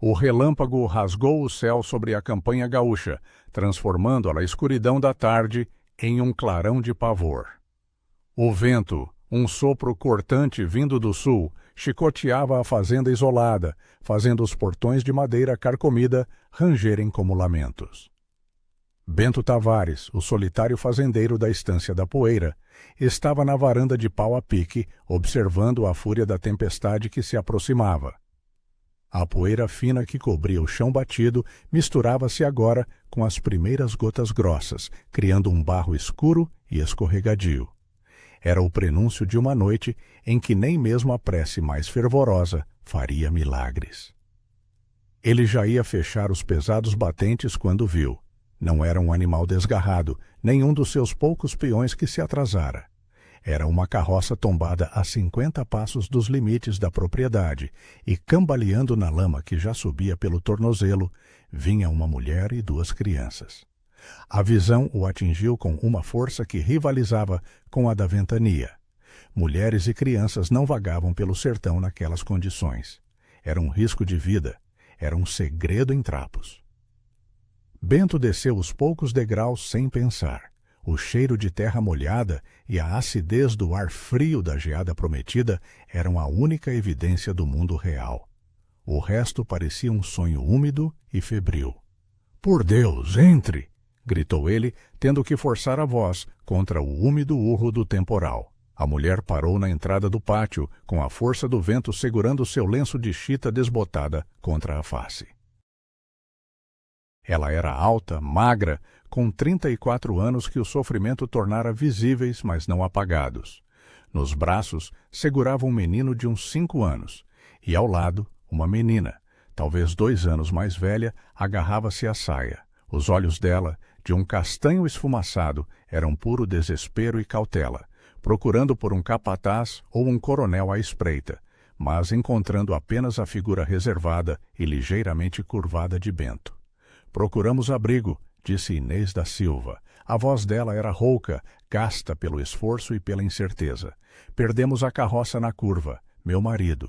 O relâmpago rasgou o céu sobre a campanha gaúcha, transformando a escuridão da tarde em um clarão de pavor. O vento, um sopro cortante vindo do sul, chicoteava a fazenda isolada, fazendo os portões de madeira carcomida rangerem como lamentos. Bento Tavares, o solitário fazendeiro da Estância da Poeira, estava na varanda de pau a pique, observando a fúria da tempestade que se aproximava. A poeira fina que cobria o chão batido misturava-se agora com as primeiras gotas grossas, criando um barro escuro e escorregadio. Era o prenúncio de uma noite em que nem mesmo a prece mais fervorosa faria milagres. Ele já ia fechar os pesados batentes quando viu. Não era um animal desgarrado, nenhum dos seus poucos peões que se atrasara. Era uma carroça tombada a 50 passos dos limites da propriedade, e cambaleando na lama que já subia pelo tornozelo, vinha uma mulher e 2 crianças. A visão o atingiu com uma força que rivalizava com a da ventania. Mulheres e crianças não vagavam pelo sertão naquelas condições. Era um risco de vida, era um segredo em trapos. Bento desceu os poucos degraus sem pensar. O cheiro de terra molhada e a acidez do ar frio da geada prometida eram a única evidência do mundo real. O resto parecia um sonho úmido e febril. — Por Deus, entre! Gritou ele, tendo que forçar a voz contra o úmido urro do temporal. A mulher parou na entrada do pátio, com a força do vento segurando seu lenço de chita desbotada contra a face. Ela era alta, magra, com 34 anos que o sofrimento tornara visíveis, mas não apagados. Nos braços segurava um menino de uns 5 anos, e ao lado, uma menina, talvez 2 anos mais velha, agarrava-se à saia. Os olhos dela, de um castanho esfumaçado, eram puro desespero e cautela, procurando por um capataz ou um coronel à espreita, mas encontrando apenas a figura reservada e ligeiramente curvada de Bento. — Procuramos abrigo, disse Inês da Silva. A voz dela era rouca, gasta pelo esforço e pela incerteza. Perdemos a carroça na curva, meu marido.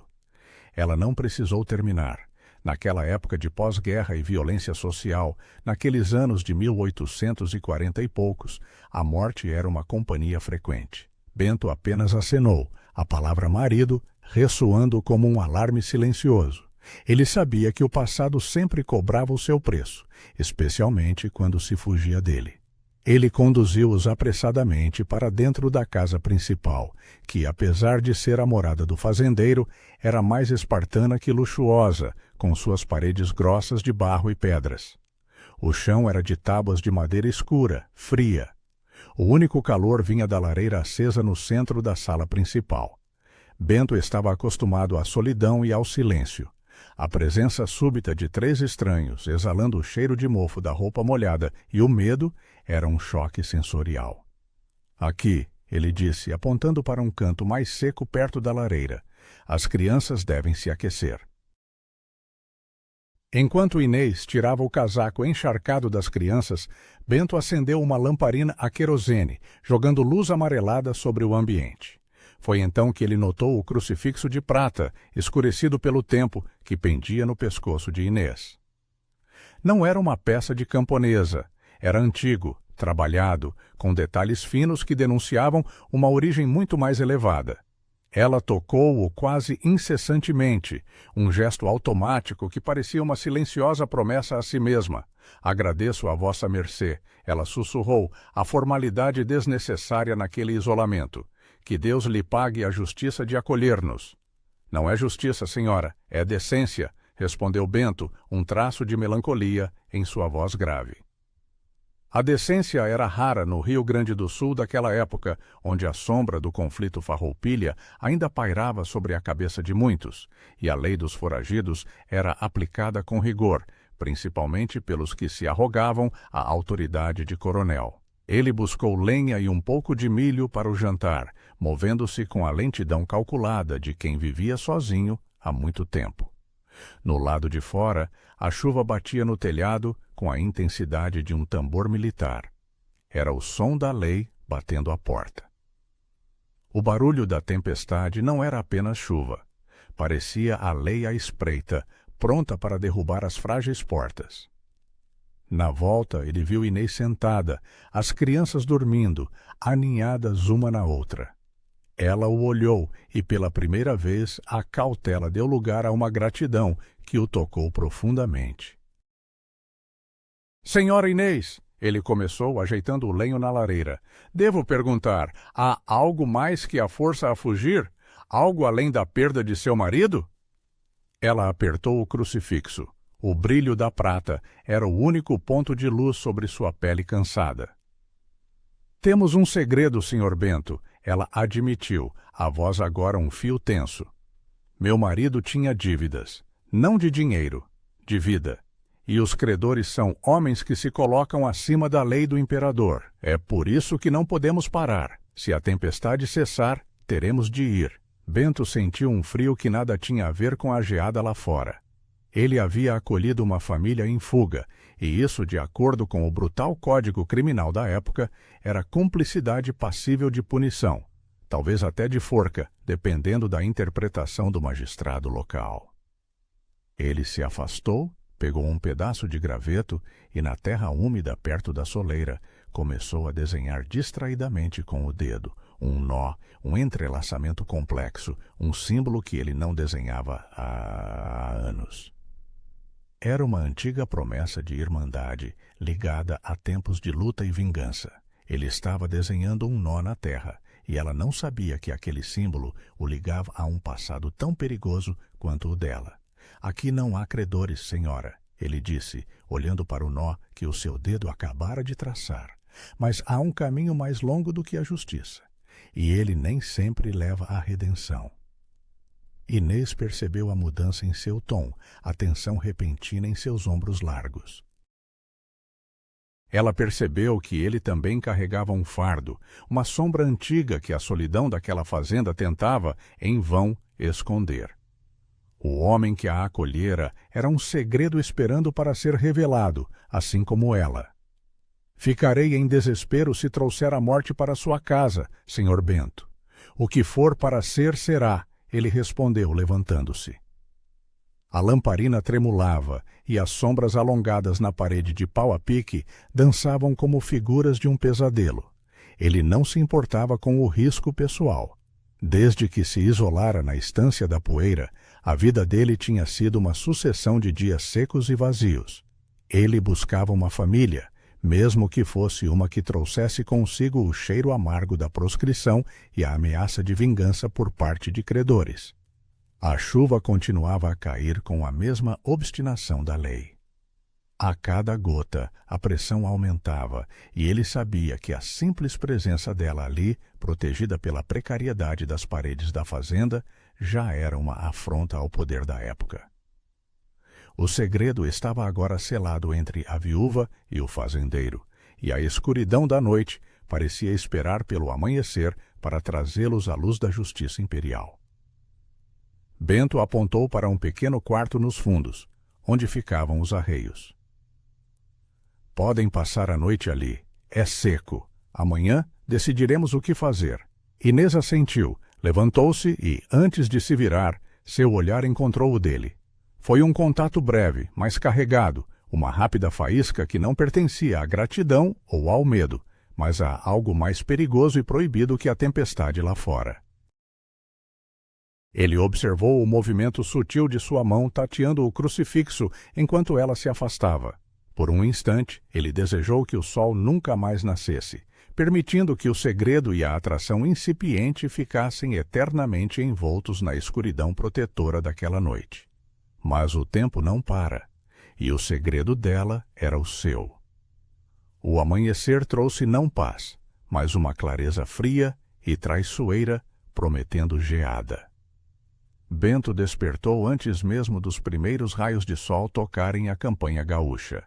Ela não precisou terminar. Naquela época de pós-guerra e violência social, naqueles anos de 1840 e poucos, a morte era uma companhia frequente. Bento apenas acenou, a palavra marido ressoando como um alarme silencioso. Ele sabia que o passado sempre cobrava o seu preço, especialmente quando se fugia dele. Ele conduziu-os apressadamente para dentro da casa principal, que, apesar de ser a morada do fazendeiro, era mais espartana que luxuosa, com suas paredes grossas de barro e pedras. O chão era de tábuas de madeira escura, fria. O único calor vinha da lareira acesa no centro da sala principal. Bento estava acostumado à solidão e ao silêncio. A presença súbita de 3 estranhos, exalando o cheiro de mofo da roupa molhada e o medo, era um choque sensorial. — Aqui, ele disse, apontando para um canto mais seco perto da lareira. As crianças devem se aquecer. Enquanto Inês tirava o casaco encharcado das crianças, Bento acendeu uma lamparina a querosene, jogando luz amarelada sobre o ambiente. Foi então que ele notou o crucifixo de prata, escurecido pelo tempo, que pendia no pescoço de Inês. Não era uma peça de camponesa. Era antigo, trabalhado, com detalhes finos que denunciavam uma origem muito mais elevada. Ela tocou-o quase incessantemente, um gesto automático que parecia uma silenciosa promessa a si mesma. — Agradeço a vossa mercê, ela sussurrou, a formalidade desnecessária naquele isolamento. Que Deus lhe pague a justiça de acolher-nos. — Não é justiça, senhora, é decência, respondeu Bento, um traço de melancolia em sua voz grave. A decência era rara no Rio Grande do Sul daquela época, onde a sombra do conflito farroupilha ainda pairava sobre a cabeça de muitos, e a lei dos foragidos era aplicada com rigor, principalmente pelos que se arrogavam a autoridade de coronel. Ele buscou lenha e um pouco de milho para o jantar, movendo-se com a lentidão calculada de quem vivia sozinho há muito tempo. No lado de fora, a chuva batia no telhado com a intensidade de um tambor militar. Era o som da lei batendo à porta. O barulho da tempestade não era apenas chuva. Parecia a lei à espreita, pronta para derrubar as frágeis portas. Na volta, ele viu Inês sentada, as crianças dormindo, aninhadas uma na outra. Ela o olhou e, pela primeira vez, a cautela deu lugar a uma gratidão que o tocou profundamente. Senhora Inês, ele começou, ajeitando o lenho na lareira. Devo perguntar, há algo mais que a força a fugir? Algo além da perda de seu marido? Ela apertou o crucifixo. O brilho da prata era o único ponto de luz sobre sua pele cansada. Temos um segredo, Sr. Bento, ela admitiu, a voz agora um fio tenso. Meu marido tinha dívidas, não de dinheiro, de vida. E os credores são homens que se colocam acima da lei do imperador. É por isso que não podemos parar. Se a tempestade cessar, teremos de ir. Bento sentiu um frio que nada tinha a ver com a geada lá fora. Ele havia acolhido uma família em fuga, e isso, de acordo com o brutal código criminal da época, era cumplicidade passível de punição, talvez até de forca, dependendo da interpretação do magistrado local. Ele se afastou, pegou um pedaço de graveto e, na terra úmida perto da soleira, começou a desenhar distraidamente com o dedo, um nó, um entrelaçamento complexo, um símbolo que ele não desenhava há anos. Era uma antiga promessa de irmandade, ligada a tempos de luta e vingança. Ele estava desenhando um nó na terra, e ela não sabia que aquele símbolo o ligava a um passado tão perigoso quanto o dela. Aqui não há credores, senhora, ele disse, olhando para o nó que o seu dedo acabara de traçar. Mas há um caminho mais longo do que a justiça, e ele nem sempre leva à redenção. Inês percebeu a mudança em seu tom, a tensão repentina em seus ombros largos. Ela percebeu que ele também carregava um fardo, uma sombra antiga que a solidão daquela fazenda tentava, em vão, esconder. O homem que a acolhera era um segredo esperando para ser revelado, assim como ela. Ficarei em desespero se trouxer a morte para sua casa, Sr. Bento. O que for para ser, será, ele respondeu, levantando-se. A lamparina tremulava e as sombras alongadas na parede de pau a pique dançavam como figuras de um pesadelo. Ele não se importava com o risco pessoal. Desde que se isolara na estância da poeira, a vida dele tinha sido uma sucessão de dias secos e vazios. Ele buscava uma família, mesmo que fosse uma que trouxesse consigo o cheiro amargo da proscrição e a ameaça de vingança por parte de credores. A chuva continuava a cair com a mesma obstinação da lei. A cada gota, a pressão aumentava, e ele sabia que a simples presença dela ali, protegida pela precariedade das paredes da fazenda, já era uma afronta ao poder da época. O segredo estava agora selado entre a viúva e o fazendeiro, e a escuridão da noite parecia esperar pelo amanhecer para trazê-los à luz da justiça imperial. Bento apontou para um pequeno quarto nos fundos, onde ficavam os arreios. Podem passar a noite ali. É seco. Amanhã decidiremos o que fazer. Inês assentiu, levantou-se e, antes de se virar, seu olhar encontrou o dele. Foi um contato breve, mas carregado, uma rápida faísca que não pertencia à gratidão ou ao medo, mas a algo mais perigoso e proibido que a tempestade lá fora. Ele observou o movimento sutil de sua mão tateando o crucifixo enquanto ela se afastava. Por um instante, ele desejou que o sol nunca mais nascesse, permitindo que o segredo e a atração incipiente ficassem eternamente envoltos na escuridão protetora daquela noite. Mas o tempo não para, e o segredo dela era o seu. O amanhecer trouxe não paz, mas uma clareza fria e traiçoeira, prometendo geada. Bento despertou antes mesmo dos primeiros raios de sol tocarem a campanha gaúcha.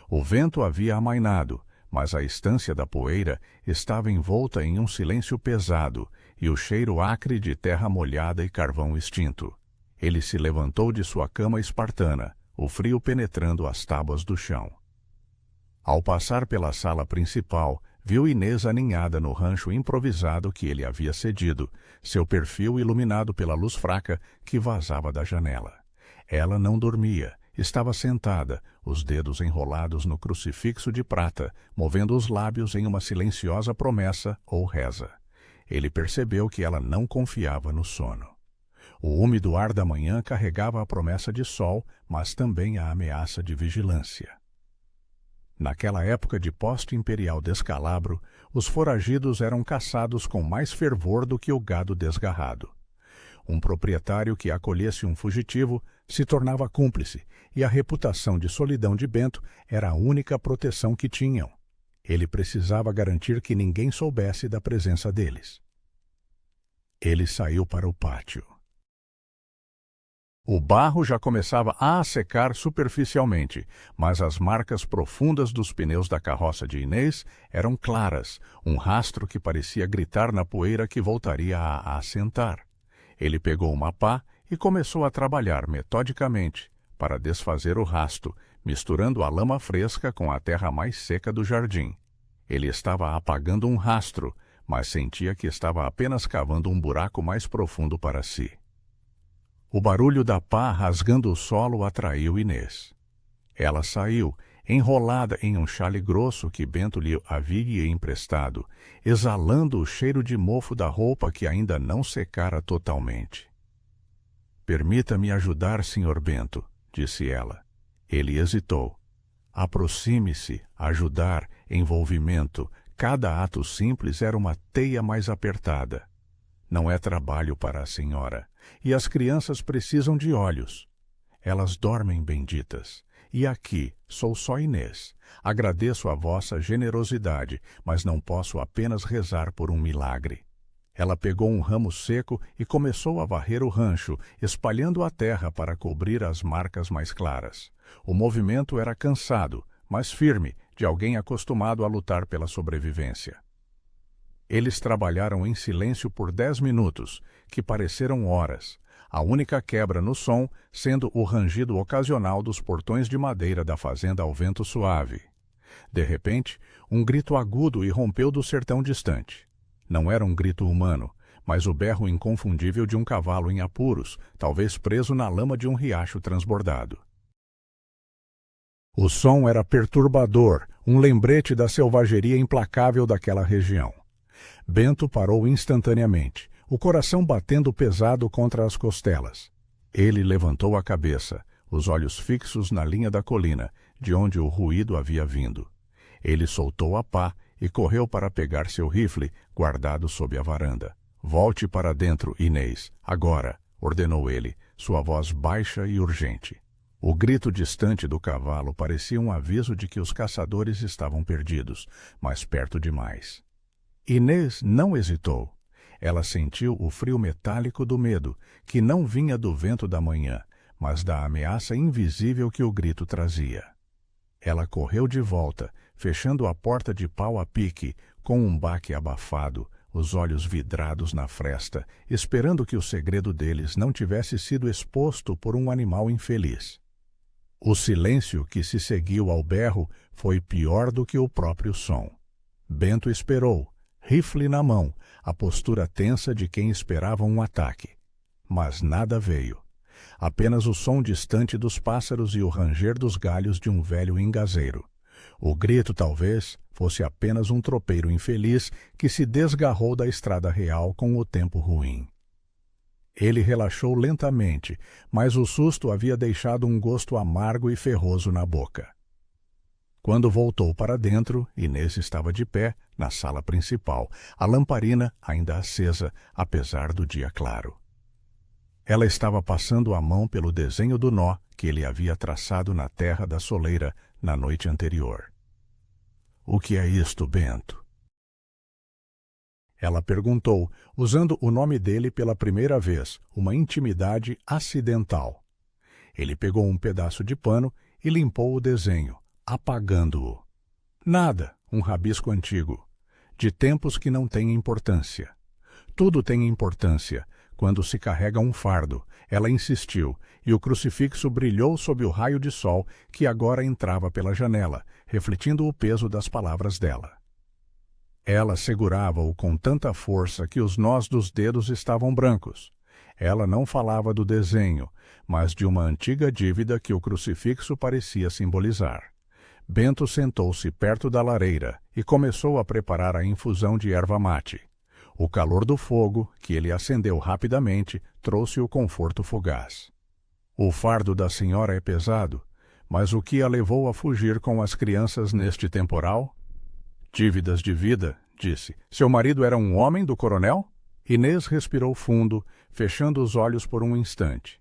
O vento havia amainado, mas a estância da poeira estava envolta em um silêncio pesado e o cheiro acre de terra molhada e carvão extinto. Ele se levantou de sua cama espartana, o frio penetrando as tábuas do chão. Ao passar pela sala principal, viu Inês aninhada no rancho improvisado que ele havia cedido, seu perfil iluminado pela luz fraca que vazava da janela. Ela não dormia. Estava sentada, os dedos enrolados no crucifixo de prata, movendo os lábios em uma silenciosa promessa ou reza. Ele percebeu que ela não confiava no sono. O úmido ar da manhã carregava a promessa de sol, mas também a ameaça de vigilância. Naquela época de pós-imperial descalabro, os foragidos eram caçados com mais fervor do que o gado desgarrado. Um proprietário que acolhesse um fugitivo se tornava cúmplice, e a reputação de solidão de Bento era a única proteção que tinham. Ele precisava garantir que ninguém soubesse da presença deles. Ele saiu para o pátio. O barro já começava a secar superficialmente, mas as marcas profundas dos pneus da carroça de Inês eram claras, um rastro que parecia gritar na poeira que voltaria a assentar. Ele pegou uma pá e começou a trabalhar metodicamente para desfazer o rasto, misturando a lama fresca com a terra mais seca do jardim. Ele estava apagando um rastro, mas sentia que estava apenas cavando um buraco mais profundo para si. O barulho da pá rasgando o solo atraiu Inês. Ela saiu, enrolada em um xale grosso que Bento lhe havia emprestado, exalando o cheiro de mofo da roupa que ainda não secara totalmente. "Permita-me ajudar, Sr. Bento", disse ela. Ele hesitou. Aproxime-se, ajudar, envolvimento. Cada ato simples era uma teia mais apertada. "Não é trabalho para a senhora. E as crianças precisam de olhos. Elas dormem benditas. E aqui sou só Inês. Agradeço a vossa generosidade, mas não posso apenas rezar por um milagre." Ela pegou um ramo seco e começou a varrer o rancho, espalhando a terra para cobrir as marcas mais claras. O movimento era cansado, mas firme, de alguém acostumado a lutar pela sobrevivência. Eles trabalharam em silêncio por 10 minutos, que pareceram horas, a única quebra no som sendo o rangido ocasional dos portões de madeira da fazenda ao vento suave. De repente, um grito agudo irrompeu do sertão distante. Não era um grito humano, mas o berro inconfundível de um cavalo em apuros, talvez preso na lama de um riacho transbordado. O som era perturbador, um lembrete da selvageria implacável daquela região. Bento parou instantaneamente, o coração batendo pesado contra as costelas. Ele levantou a cabeça, os olhos fixos na linha da colina, de onde o ruído havia vindo. Ele soltou a pá e correu para pegar seu rifle, guardado sob a varanda. "Volte para dentro, Inês, agora", ordenou ele, sua voz baixa e urgente. O grito distante do cavalo parecia um aviso de que os caçadores estavam perdidos, mas perto demais. Inês não hesitou. Ela sentiu o frio metálico do medo, que não vinha do vento da manhã, mas da ameaça invisível que o grito trazia. Ela correu de volta, fechando a porta de pau a pique, com um baque abafado, os olhos vidrados na fresta, esperando que o segredo deles não tivesse sido exposto por um animal infeliz. O silêncio que se seguiu ao berro foi pior do que o próprio som. Bento esperou, rifle na mão, a postura tensa de quem esperava um ataque. Mas nada veio. Apenas o som distante dos pássaros e o ranger dos galhos de um velho engazeiro. O grito, talvez, fosse apenas um tropeiro infeliz que se desgarrou da estrada real com o tempo ruim. Ele relaxou lentamente, mas o susto havia deixado um gosto amargo e ferroso na boca. Quando voltou para dentro, Inês estava de pé, na sala principal, a lamparina ainda acesa, apesar do dia claro. Ela estava passando a mão pelo desenho do nó que ele havia traçado na terra da soleira na noite anterior. "O que é isto, Bento?" Ela perguntou, usando o nome dele pela primeira vez, uma intimidade acidental. Ele pegou um pedaço de pano e limpou o desenho, apagando-o. "Nada, um rabisco antigo, de tempos que não têm importância." "Tudo tem importância quando se carrega um fardo", ela insistiu, e o crucifixo brilhou sob o raio de sol que agora entrava pela janela, refletindo o peso das palavras dela. Ela segurava-o com tanta força que os nós dos dedos estavam brancos. Ela não falava do desenho, mas de uma antiga dívida que o crucifixo parecia simbolizar. Bento sentou-se perto da lareira e começou a preparar a infusão de erva mate. O calor do fogo, que ele acendeu rapidamente, trouxe o conforto fugaz. O fardo da senhora é pesado, mas o que a levou a fugir com as crianças neste temporal? Dívidas de vida, disse. Seu marido era um homem do coronel? Inês respirou fundo, fechando os olhos por um instante.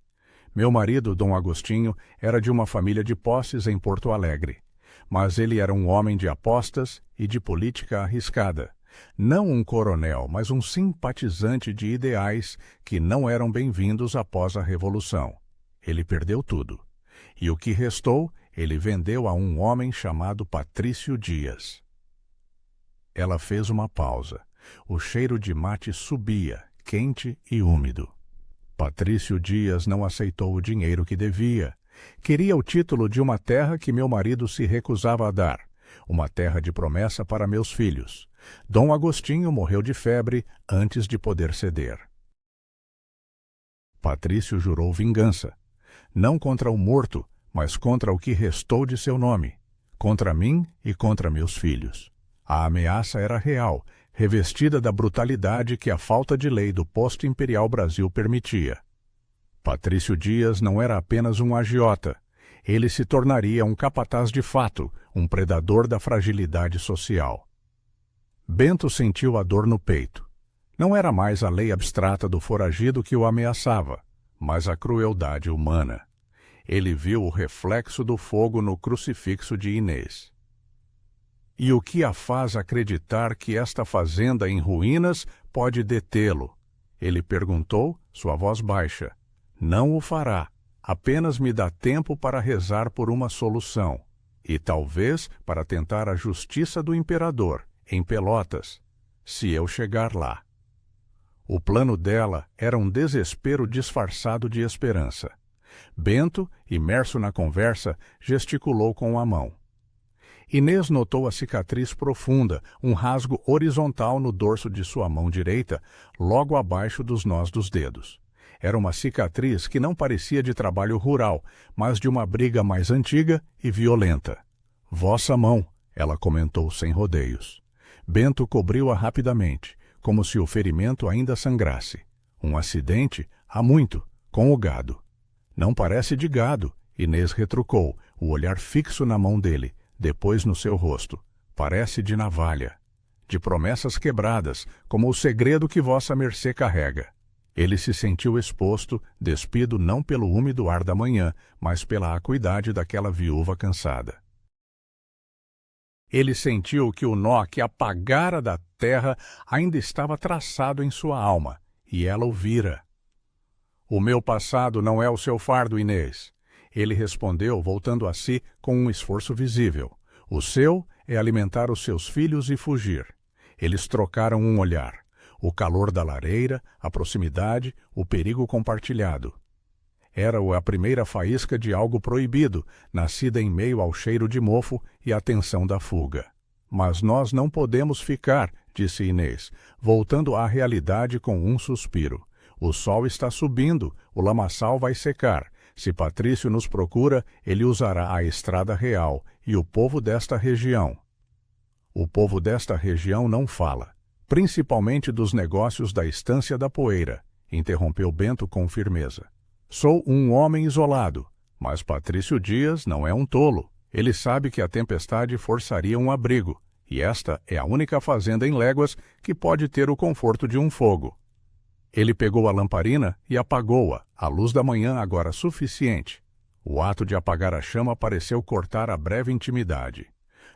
Meu marido, Dom Agostinho, era de uma família de posses em Porto Alegre. Mas ele era um homem de apostas e de política arriscada. Não um coronel, mas um simpatizante de ideais que não eram bem-vindos após a Revolução. Ele perdeu tudo. E o que restou, ele vendeu a um homem chamado Patrício Dias. Ela fez uma pausa. O cheiro de mate subia, quente e úmido. Patrício Dias não aceitou o dinheiro que devia. Queria o título de uma terra que meu marido se recusava a dar. Uma terra de promessa para meus filhos. Dom Agostinho morreu de febre antes de poder ceder. Patrício jurou vingança. Não contra o morto, mas contra o que restou de seu nome. Contra mim e contra meus filhos. A ameaça era real, revestida da brutalidade que a falta de lei do pós-imperial Brasil permitia. Patrício Dias não era apenas um agiota. Ele se tornaria um capataz de fato, um predador da fragilidade social. Bento sentiu a dor no peito. Não era mais a lei abstrata do foragido que o ameaçava, mas a crueldade humana. Ele viu o reflexo do fogo no crucifixo de Inês. E o que a faz acreditar que esta fazenda em ruínas pode detê-lo? Ele perguntou, sua voz baixa. Não o fará. Apenas me dá tempo para rezar por uma solução. E talvez para tentar a justiça do imperador, em Pelotas, se eu chegar lá. O plano dela era um desespero disfarçado de esperança. Bento, imerso na conversa, gesticulou com a mão. Inês notou a cicatriz profunda, um rasgo horizontal no dorso de sua mão direita, logo abaixo dos nós dos dedos. Era uma cicatriz que não parecia de trabalho rural, mas de uma briga mais antiga e violenta. Vossa mão, ela comentou sem rodeios. Bento cobriu-a rapidamente, como se o ferimento ainda sangrasse. Um acidente, há muito, com o gado. Não parece de gado, Inês retrucou, o olhar fixo na mão dele, depois no seu rosto. Parece de navalha. De promessas quebradas, como o segredo que vossa mercê carrega. Ele se sentiu exposto, despido não pelo úmido ar da manhã, mas pela acuidade daquela viúva cansada. Ele sentiu que o nó que apagara da terra ainda estava traçado em sua alma, e ela o vira. O meu passado não é o seu fardo, Inês. Ele respondeu, voltando a si com um esforço visível. O seu é alimentar os seus filhos e fugir. Eles trocaram um olhar. O calor da lareira, a proximidade, o perigo compartilhado. Era a primeira faísca de algo proibido, nascida em meio ao cheiro de mofo e à tensão da fuga. Mas nós não podemos ficar, disse Inês, voltando à realidade com um suspiro. O sol está subindo, o lamaçal vai secar. Se Patrício nos procura, ele usará a estrada real e o povo desta região. O povo desta região não fala. Principalmente dos negócios da Estância da Poeira, interrompeu Bento com firmeza. Sou um homem isolado, mas Patrício Dias não é um tolo. Ele sabe que a tempestade forçaria um abrigo, e esta é a única fazenda em léguas que pode ter o conforto de um fogo. Ele pegou a lamparina e apagou-a, a luz da manhã agora suficiente. O ato de apagar a chama pareceu cortar a breve intimidade.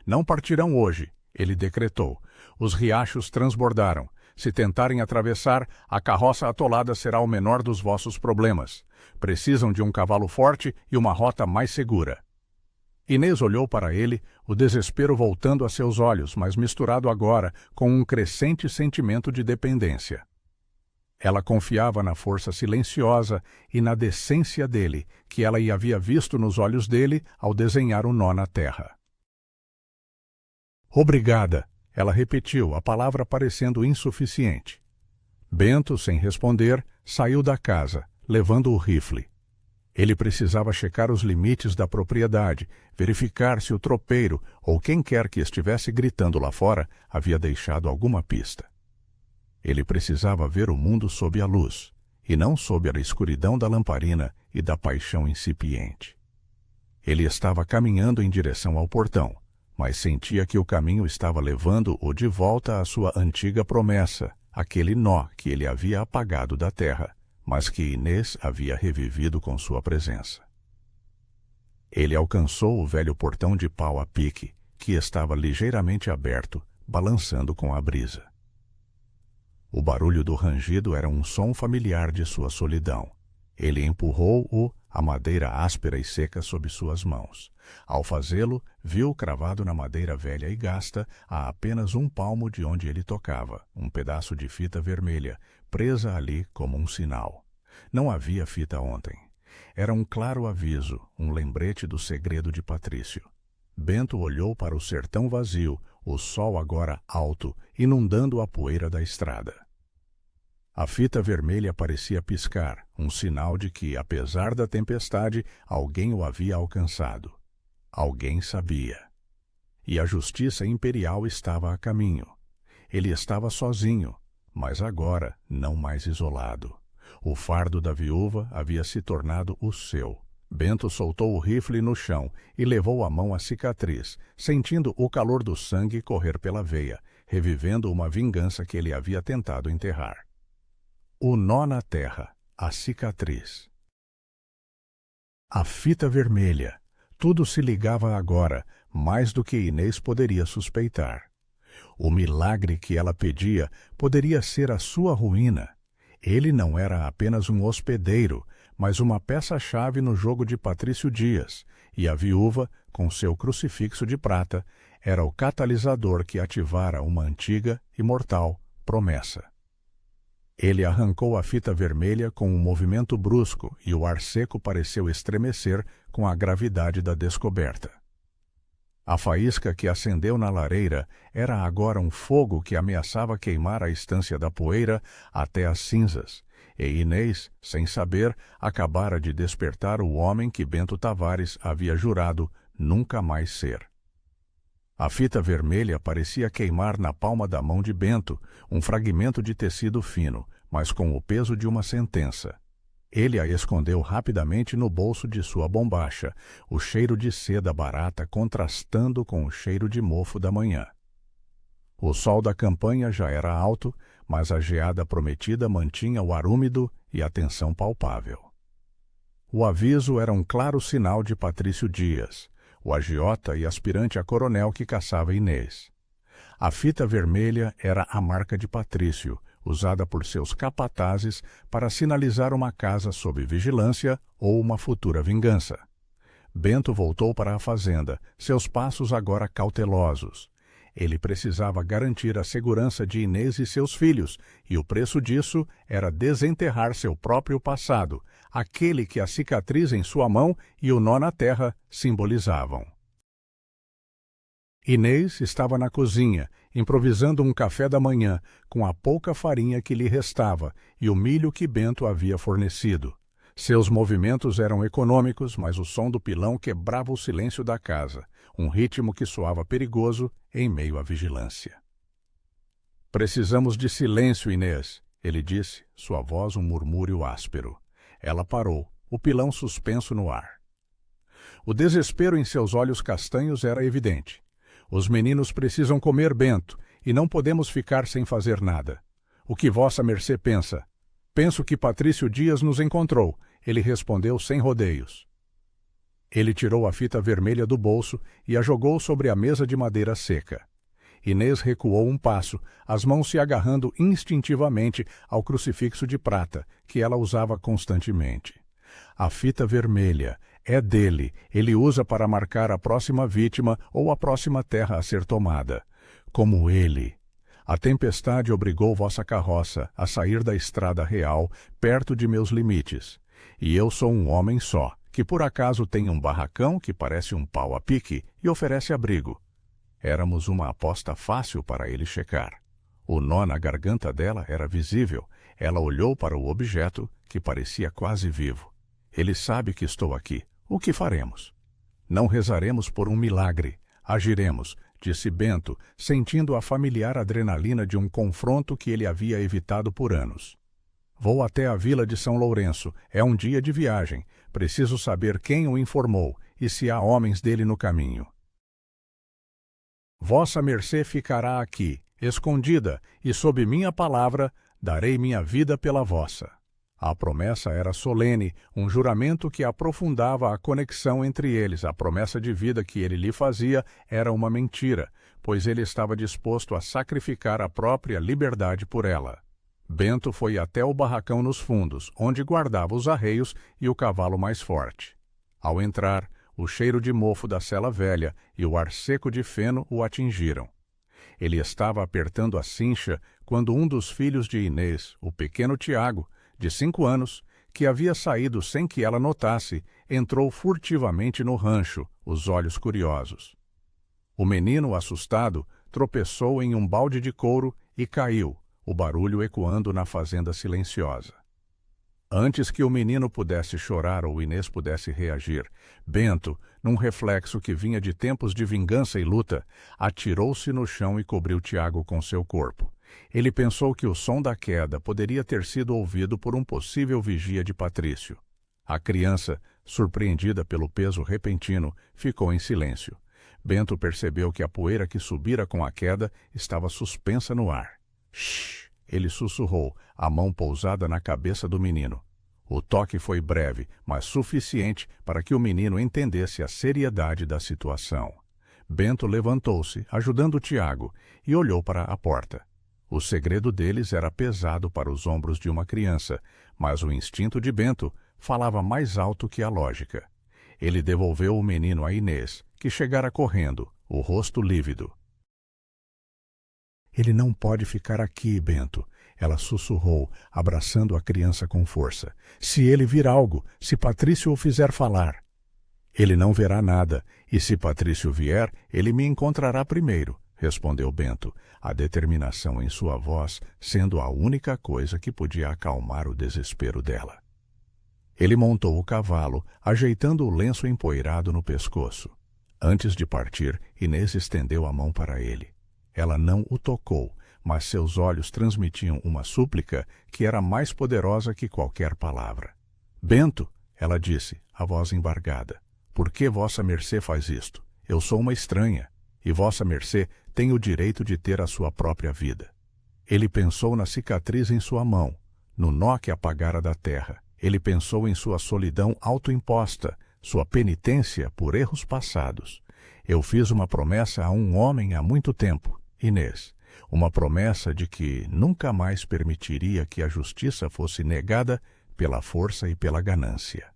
Não partirão hoje, ele decretou. Os riachos transbordaram. Se tentarem atravessar, a carroça atolada será o menor dos vossos problemas. Precisam de um cavalo forte e uma rota mais segura. Inês olhou para ele, o desespero voltando a seus olhos, mas misturado agora com um crescente sentimento de dependência. Ela confiava na força silenciosa e na decência dele, que ela havia visto nos olhos dele ao desenhar o nó na terra. Obrigada, ela repetiu, a palavra parecendo insuficiente. Bento, sem responder, saiu da casa, levando o rifle. Ele precisava checar os limites da propriedade, verificar se o tropeiro ou quem quer que estivesse gritando lá fora havia deixado alguma pista. Ele precisava ver o mundo sob a luz, e não sob a escuridão da lamparina e da paixão incipiente. Ele estava caminhando em direção ao portão, mas sentia que o caminho estava levando-o de volta à sua antiga promessa, aquele nó que ele havia apagado da terra, mas que Inês havia revivido com sua presença. Ele alcançou o velho portão de pau a pique, que estava ligeiramente aberto, balançando com a brisa. O barulho do rangido era um som familiar de sua solidão. Ele empurrou-o, a madeira áspera e seca sob suas mãos. Ao fazê-lo, viu cravado na madeira velha e gasta, a apenas um palmo de onde ele tocava, um pedaço de fita vermelha, presa ali como um sinal. Não havia fita ontem. Era um claro aviso, um lembrete do segredo de Patrício. Bento olhou para o sertão vazio, o sol agora alto, inundando a poeira da estrada. A fita vermelha parecia piscar, um sinal de que, apesar da tempestade, alguém o havia alcançado. Alguém sabia. E a justiça imperial estava a caminho. Ele estava sozinho, mas agora não mais isolado. O fardo da viúva havia se tornado o seu. Bento soltou o rifle no chão e levou a mão à cicatriz, sentindo o calor do sangue correr pela veia, revivendo uma vingança que ele havia tentado enterrar. O nó na terra, a cicatriz. A fita vermelha. Tudo se ligava agora, mais do que Inês poderia suspeitar. O milagre que ela pedia poderia ser a sua ruína. Ele não era apenas um hospedeiro, mas uma peça-chave no jogo de Patrício Dias, e a viúva, com seu crucifixo de prata, era o catalisador que ativara uma antiga e mortal promessa. Ele arrancou a fita vermelha com um movimento brusco e o ar seco pareceu estremecer com a gravidade da descoberta. A faísca que acendeu na lareira era agora um fogo que ameaçava queimar a estância da poeira até as cinzas, e Inês, sem saber, acabara de despertar o homem que Bento Tavares havia jurado nunca mais ser. A fita vermelha parecia queimar na palma da mão de Bento, um fragmento de tecido fino, mas com o peso de uma sentença. Ele a escondeu rapidamente no bolso de sua bombacha, o cheiro de seda barata contrastando com o cheiro de mofo da manhã. O sol da campanha já era alto, mas a geada prometida mantinha o ar úmido e a tensão palpável. O aviso era um claro sinal de Patrício Dias, o agiota e aspirante a coronel que caçava Inês. A fita vermelha era a marca de Patrício, usada por seus capatazes para sinalizar uma casa sob vigilância ou uma futura vingança. Bento voltou para a fazenda, seus passos agora cautelosos. Ele precisava garantir a segurança de Inês e seus filhos, e o preço disso era desenterrar seu próprio passado, aquele que a cicatriz em sua mão e o nó na terra simbolizavam. Inês estava na cozinha, improvisando um café da manhã, com a pouca farinha que lhe restava e o milho que Bento havia fornecido. Seus movimentos eram econômicos, mas o som do pilão quebrava o silêncio da casa, um ritmo que soava perigoso em meio à vigilância. "Precisamos de silêncio, Inês", ele disse, sua voz um murmúrio áspero. Ela parou, o pilão suspenso no ar. O desespero em seus olhos castanhos era evidente. "Os meninos precisam comer, Bento, e não podemos ficar sem fazer nada. O que vossa mercê pensa?" "Penso que Patrício Dias nos encontrou", ele respondeu sem rodeios. Ele tirou a fita vermelha do bolso e a jogou sobre a mesa de madeira seca. Inês recuou um passo, as mãos se agarrando instintivamente ao crucifixo de prata, que ela usava constantemente. "A fita vermelha é dele, ele usa para marcar a próxima vítima ou a próxima terra a ser tomada. Como ele. A tempestade obrigou vossa carroça a sair da estrada real, perto de meus limites. E eu sou um homem só, que por acaso tem um barracão que parece um pau a pique e oferece abrigo. Éramos uma aposta fácil para ele checar. O nó na garganta dela era visível. Ela olhou para o objeto, que parecia quase vivo. Ele sabe que estou aqui. O que faremos? Não rezaremos por um milagre. Agiremos, disse Bento, sentindo a familiar adrenalina de um confronto que ele havia evitado por anos. Vou até a vila de São Lourenço. É um dia de viagem. Preciso saber quem o informou e se há homens dele no caminho. Vossa mercê ficará aqui, escondida, e sob minha palavra darei minha vida pela vossa. A promessa era solene, um juramento que aprofundava a conexão entre eles. A promessa de vida que ele lhe fazia era uma mentira, pois ele estava disposto a sacrificar a própria liberdade por ela. Bento foi até o barracão nos fundos, onde guardava os arreios e o cavalo mais forte. Ao entrar, o cheiro de mofo da cela velha e o ar seco de feno o atingiram. Ele estava apertando a cincha quando um dos filhos de Inês, o pequeno Tiago, de 5 anos, que havia saído sem que ela notasse, entrou furtivamente no rancho, os olhos curiosos. O menino, assustado, tropeçou em um balde de couro e caiu, o barulho ecoando na fazenda silenciosa. Antes que o menino pudesse chorar ou Inês pudesse reagir, Bento, num reflexo que vinha de tempos de vingança e luta, atirou-se no chão e cobriu Tiago com seu corpo. Ele pensou que o som da queda poderia ter sido ouvido por um possível vigia de Patrício. A criança, surpreendida pelo peso repentino, ficou em silêncio. Bento percebeu que a poeira que subira com a queda estava suspensa no ar. Shhh! Ele sussurrou, a mão pousada na cabeça do menino. O toque foi breve, mas suficiente para que o menino entendesse a seriedade da situação. Bento levantou-se, ajudando Tiago, e olhou para a porta. O segredo deles era pesado para os ombros de uma criança, mas o instinto de Bento falava mais alto que a lógica. Ele devolveu o menino a Inês, que chegara correndo, o rosto lívido. Ele não pode ficar aqui, Bento, ela sussurrou, abraçando a criança com força. Se ele vir algo, se Patrício o fizer falar. Ele não verá nada, e se Patrício vier, ele me encontrará primeiro, respondeu Bento, a determinação em sua voz sendo a única coisa que podia acalmar o desespero dela. Ele montou o cavalo, ajeitando o lenço empoeirado no pescoço. Antes de partir, Inês estendeu a mão para ele. Ela não o tocou, mas seus olhos transmitiam uma súplica que era mais poderosa que qualquer palavra. Bento, ela disse, a voz embargada, por que vossa mercê faz isto? Eu sou uma estranha, e vossa mercê tem o direito de ter a sua própria vida. Ele pensou na cicatriz em sua mão, no nó que apagara da terra. Ele pensou em sua solidão autoimposta, sua penitência por erros passados. Eu fiz uma promessa a um homem há muito tempo, Inês, uma promessa de que nunca mais permitiria que a justiça fosse negada pela força e pela ganância.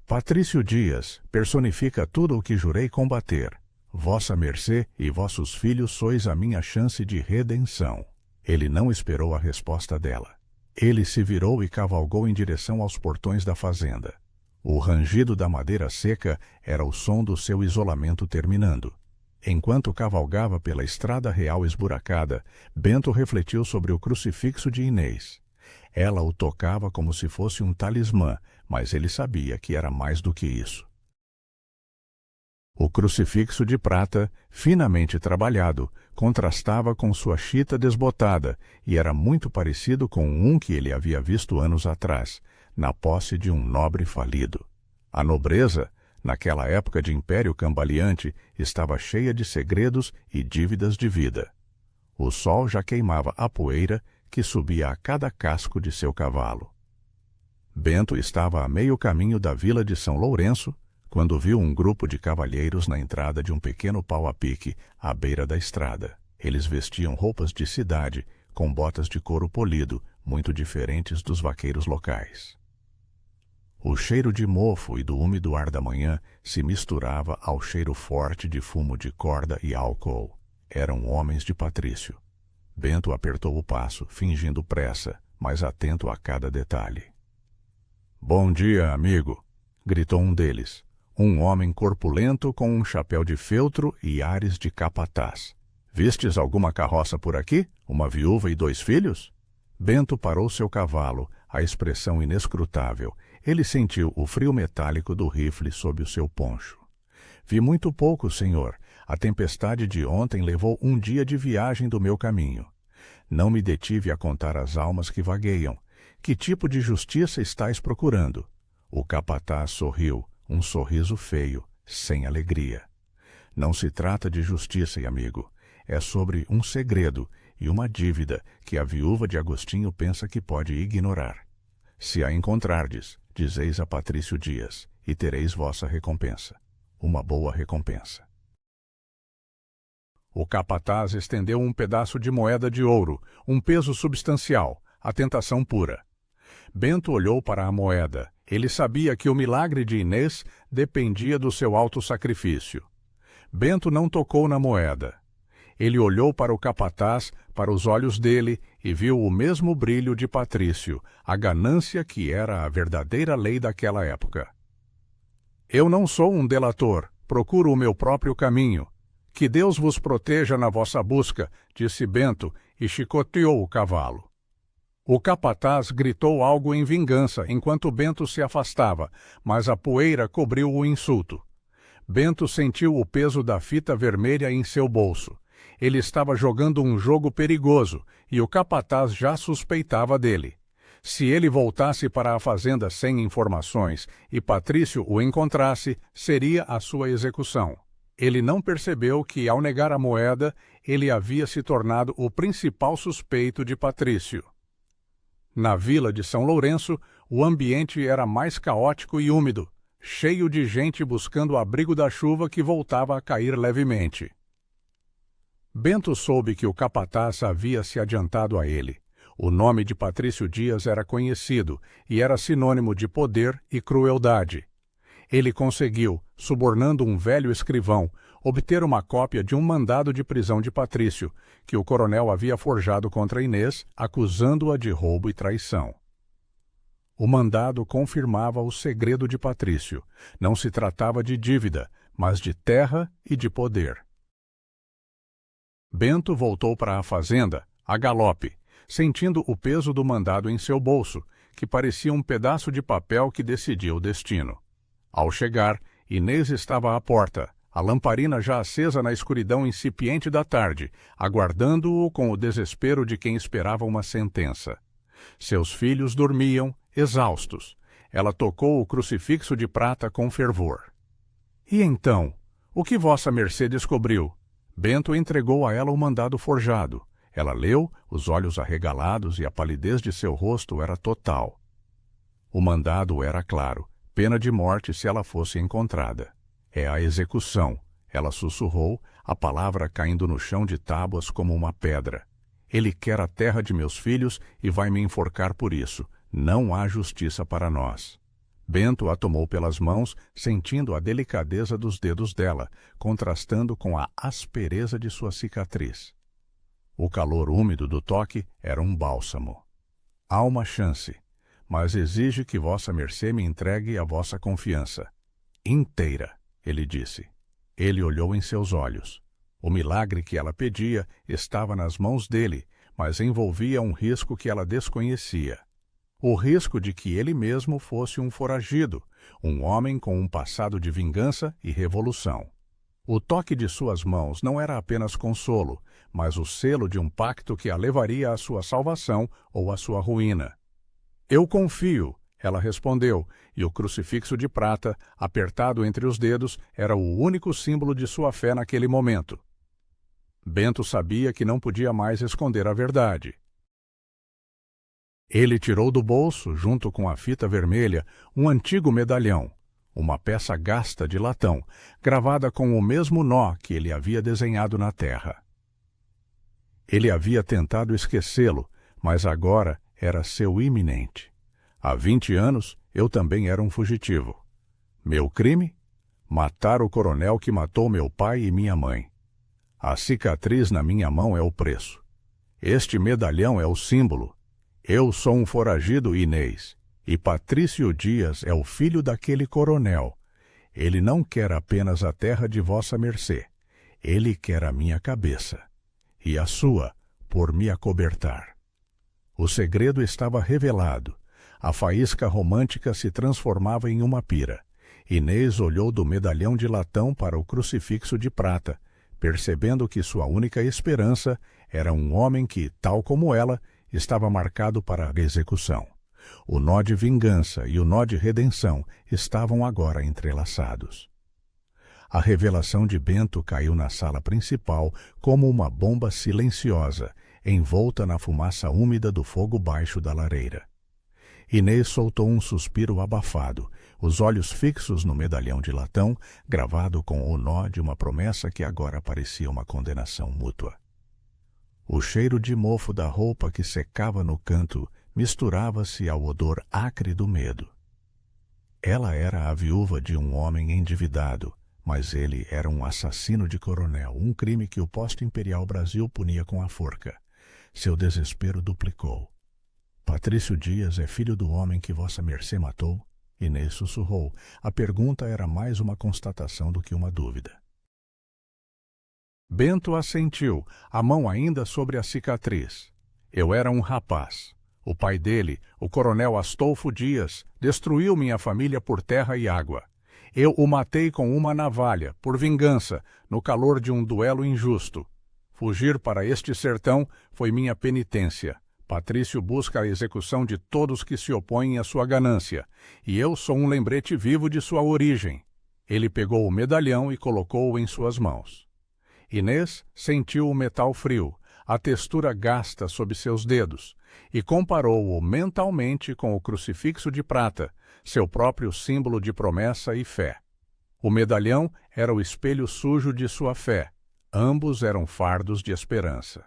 Patrício Dias personifica tudo o que jurei combater. Vossa mercê e vossos filhos sois a minha chance de redenção. Ele não esperou a resposta dela. Ele se virou e cavalgou em direção aos portões da fazenda. O rangido da madeira seca era o som do seu isolamento terminando. Enquanto cavalgava pela estrada real esburacada, Bento refletiu sobre o crucifixo de Inês. Ela o tocava como se fosse um talismã, mas ele sabia que era mais do que isso. O crucifixo de prata, finamente trabalhado, contrastava com sua chita desbotada e era muito parecido com um que ele havia visto anos atrás, na posse de um nobre falido. A nobreza, naquela época de império cambaleante, estava cheia de segredos e dívidas de vida. O sol já queimava a poeira que subia a cada casco de seu cavalo. Bento estava a meio caminho da vila de São Lourenço, quando viu um grupo de cavalheiros na entrada de um pequeno pau a pique à beira da estrada. Eles vestiam roupas de cidade, com botas de couro polido, muito diferentes dos vaqueiros locais. O cheiro de mofo e do úmido ar da manhã se misturava ao cheiro forte de fumo de corda e álcool. Eram homens de Patrício. Bento apertou o passo, fingindo pressa, mas atento a cada detalhe. "Bom dia, amigo!" gritou um deles. Um homem corpulento com um chapéu de feltro e ares de capataz. "Vistes alguma carroça por aqui? Uma viúva e 2 filhos?" Bento parou seu cavalo, a expressão inescrutável. Ele sentiu o frio metálico do rifle sob o seu poncho. Vi muito pouco, senhor. A tempestade de ontem levou um dia de viagem do meu caminho. Não me detive a contar as almas que vagueiam. Que tipo de justiça estais procurando? O capataz sorriu, um sorriso feio, sem alegria. Não se trata de justiça, amigo. É sobre um segredo e uma dívida que a viúva de Agostinho pensa que pode ignorar. Se a encontrardes, dizeis a Patrício Dias, e tereis vossa recompensa. Uma boa recompensa. O capataz estendeu um pedaço de moeda de ouro, um peso substancial, a tentação pura. Bento olhou para a moeda. Ele sabia que o milagre de Inês dependia do seu alto sacrifício. Bento não tocou na moeda. Ele olhou para o capataz, para os olhos dele, e viu o mesmo brilho de Patrício, a ganância que era a verdadeira lei daquela época. Eu não sou um delator, procuro o meu próprio caminho. Que Deus vos proteja na vossa busca, disse Bento, e chicoteou o cavalo. O capataz gritou algo em vingança enquanto Bento se afastava, mas a poeira cobriu o insulto. Bento sentiu o peso da fita vermelha em seu bolso. Ele estava jogando um jogo perigoso e o capataz já suspeitava dele. Se ele voltasse para a fazenda sem informações e Patrício o encontrasse, seria a sua execução. Ele não percebeu que, ao negar a moeda, ele havia se tornado o principal suspeito de Patrício. Na vila de São Lourenço, o ambiente era mais caótico e úmido, cheio de gente buscando o abrigo da chuva que voltava a cair levemente. Bento soube que o capataz havia se adiantado a ele. O nome de Patrício Dias era conhecido e era sinônimo de poder e crueldade. Ele conseguiu, subornando um velho escrivão, obter uma cópia de um mandado de prisão de Patrício, que o coronel havia forjado contra Inês, acusando-a de roubo e traição. O mandado confirmava o segredo de Patrício. Não se tratava de dívida, mas de terra e de poder. Bento voltou para a fazenda, a galope, sentindo o peso do mandado em seu bolso, que parecia um pedaço de papel que decidia o destino. Ao chegar, Inês estava à porta, a lamparina já acesa na escuridão incipiente da tarde, aguardando-o com o desespero de quem esperava uma sentença. Seus filhos dormiam, exaustos. Ela tocou o crucifixo de prata com fervor. E então, o que vossa mercê descobriu? Bento entregou a ela o mandado forjado. Ela leu, os olhos arregalados e a palidez de seu rosto era total. O mandado era claro. Pena de morte se ela fosse encontrada. É a execução, ela sussurrou, a palavra caindo no chão de tábuas como uma pedra. Ele quer a terra de meus filhos e vai me enforcar por isso. Não há justiça para nós. Bento a tomou pelas mãos, sentindo a delicadeza dos dedos dela, contrastando com a aspereza de sua cicatriz. O calor úmido do toque era um bálsamo. Há uma chance, mas exige que vossa mercê me entregue a vossa confiança. Inteira, ele disse. Ele olhou em seus olhos. O milagre que ela pedia estava nas mãos dele, mas envolvia um risco que ela desconhecia. O risco de que ele mesmo fosse um foragido, um homem com um passado de vingança e revolução. O toque de suas mãos não era apenas consolo, mas o selo de um pacto que a levaria à sua salvação ou à sua ruína. Eu confio, ela respondeu, e o crucifixo de prata, apertado entre os dedos, era o único símbolo de sua fé naquele momento. Bento sabia que não podia mais esconder a verdade. Ele tirou do bolso, junto com a fita vermelha, um antigo medalhão, uma peça gasta de latão, gravada com o mesmo nó que ele havia desenhado na terra. Ele havia tentado esquecê-lo, mas agora era seu iminente. Há 20 anos, eu também era um fugitivo. Meu crime? Matar o coronel que matou meu pai e minha mãe. A cicatriz na minha mão é o preço. Este medalhão é o símbolo. Eu sou um foragido, Inês, e Patrício Dias é o filho daquele coronel. Ele não quer apenas a terra de vossa mercê. Ele quer a minha cabeça, e a sua, por me acobertar. O segredo estava revelado. A faísca romântica se transformava em uma pira. Inês olhou do medalhão de latão para o crucifixo de prata, percebendo que sua única esperança era um homem que, tal como ela, estava marcado para a execução. O nó de vingança e o nó de redenção estavam agora entrelaçados. A revelação de Bento caiu na sala principal como uma bomba silenciosa, envolta na fumaça úmida do fogo baixo da lareira. Inês soltou um suspiro abafado, os olhos fixos no medalhão de latão, gravado com o nó de uma promessa que agora parecia uma condenação mútua. O cheiro de mofo da roupa que secava no canto misturava-se ao odor acre do medo. Ela era a viúva de um homem endividado, mas ele era um assassino de coronel, um crime que o pós-imperial Brasil punia com a forca. Seu desespero duplicou. Patrício Dias é filho do homem que vossa mercê matou? Inês sussurrou. A pergunta era mais uma constatação do que uma dúvida. Bento assentiu, a mão ainda sobre a cicatriz. Eu era um rapaz. O pai dele, o coronel Astolfo Dias, destruiu minha família por terra e água. Eu o matei com uma navalha, por vingança, no calor de um duelo injusto. Fugir para este sertão foi minha penitência. Patrício busca a execução de todos que se opõem à sua ganância, e eu sou um lembrete vivo de sua origem. Ele pegou o medalhão e colocou-o em suas mãos. Inês sentiu o metal frio, a textura gasta sob seus dedos, e comparou-o mentalmente com o crucifixo de prata, seu próprio símbolo de promessa e fé. O medalhão era o espelho sujo de sua fé. Ambos eram fardos de esperança.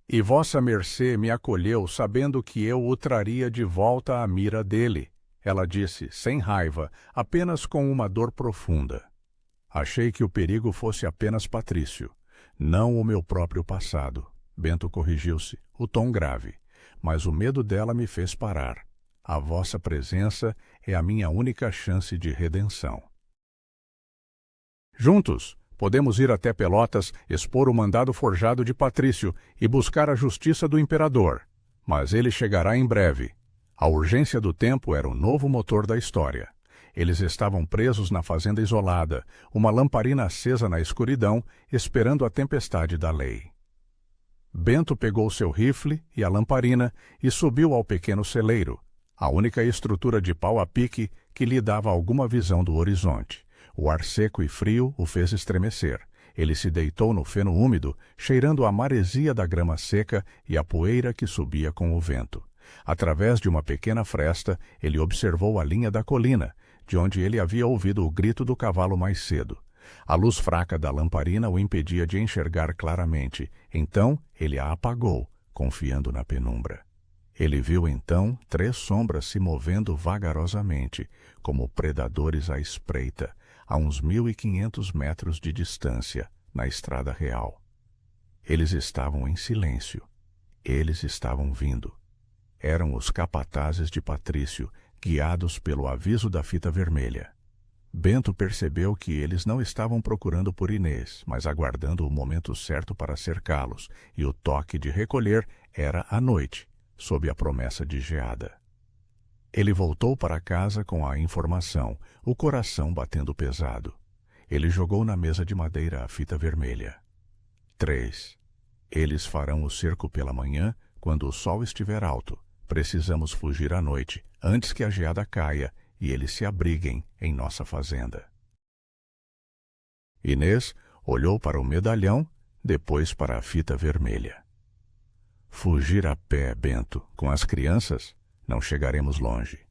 E vossa mercê me acolheu sabendo que eu o traria de volta à mira dele, ela disse, sem raiva, apenas com uma dor profunda. Achei que o perigo fosse apenas Patrício, não o meu próprio passado. Bento corrigiu-se, o tom grave, mas o medo dela me fez parar. A vossa presença é a minha única chance de redenção. Juntos, podemos ir até Pelotas, expor o mandado forjado de Patrício e buscar a justiça do imperador. Mas ele chegará em breve. A urgência do tempo era o novo motor da história. Eles estavam presos na fazenda isolada, uma lamparina acesa na escuridão, esperando a tempestade da lei. Bento pegou seu rifle e a lamparina e subiu ao pequeno celeiro, a única estrutura de pau a pique que lhe dava alguma visão do horizonte. O ar seco e frio o fez estremecer. Ele se deitou no feno úmido, cheirando a maresia da grama seca e a poeira que subia com o vento. Através de uma pequena fresta, ele observou a linha da colina, de onde ele havia ouvido o grito do cavalo mais cedo. A luz fraca da lamparina o impedia de enxergar claramente. Então, ele a apagou, confiando na penumbra. Ele viu então 3 sombras se movendo vagarosamente, como predadores à espreita, a uns 1.500 metros de distância, na estrada real. Eles estavam em silêncio. Eles estavam vindo. Eram os capatazes de Patrício, guiados pelo aviso da fita vermelha. Bento percebeu que eles não estavam procurando por Inês, mas aguardando o momento certo para cercá-los, e o toque de recolher era à noite, sob a promessa de geada. Ele voltou para casa com a informação, o coração batendo pesado. Ele jogou na mesa de madeira a fita vermelha. 3. Eles farão o cerco pela manhã, quando o sol estiver alto. Precisamos fugir à noite, antes que a geada caia e eles se abriguem em nossa fazenda. Inês olhou para o medalhão, depois para a fita vermelha. Fugir a pé, Bento, com as crianças? Não chegaremos longe.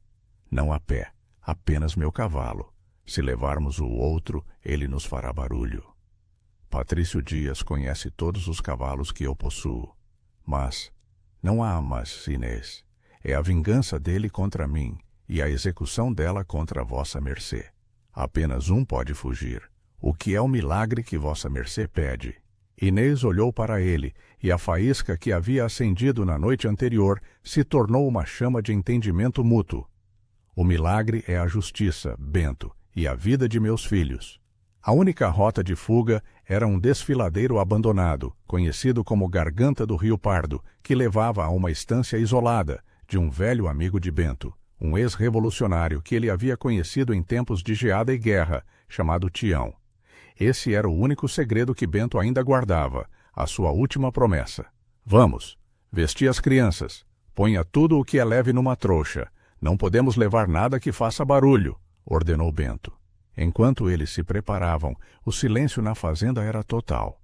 Não a pé, apenas meu cavalo. Se levarmos o outro, ele nos fará barulho. Patrício Dias conhece todos os cavalos que eu possuo. Mas não há mas, Inês. É a vingança dele contra mim e a execução dela contra vossa mercê. Apenas um pode fugir. O que é o milagre que vossa mercê pede? Inês olhou para ele, e a faísca que havia acendido na noite anterior se tornou uma chama de entendimento mútuo. O milagre é a justiça, Bento, e a vida de meus filhos. A única rota de fuga era um desfiladeiro abandonado, conhecido como Garganta do Rio Pardo, que levava a uma estância isolada de um velho amigo de Bento, um ex-revolucionário que ele havia conhecido em tempos de geada e guerra, chamado Tião. Esse era o único segredo que Bento ainda guardava, a sua última promessa. Vamos, vesti as crianças, ponha tudo o que é leve numa trouxa. Não podemos levar nada que faça barulho, ordenou Bento. Enquanto eles se preparavam, o silêncio na fazenda era total.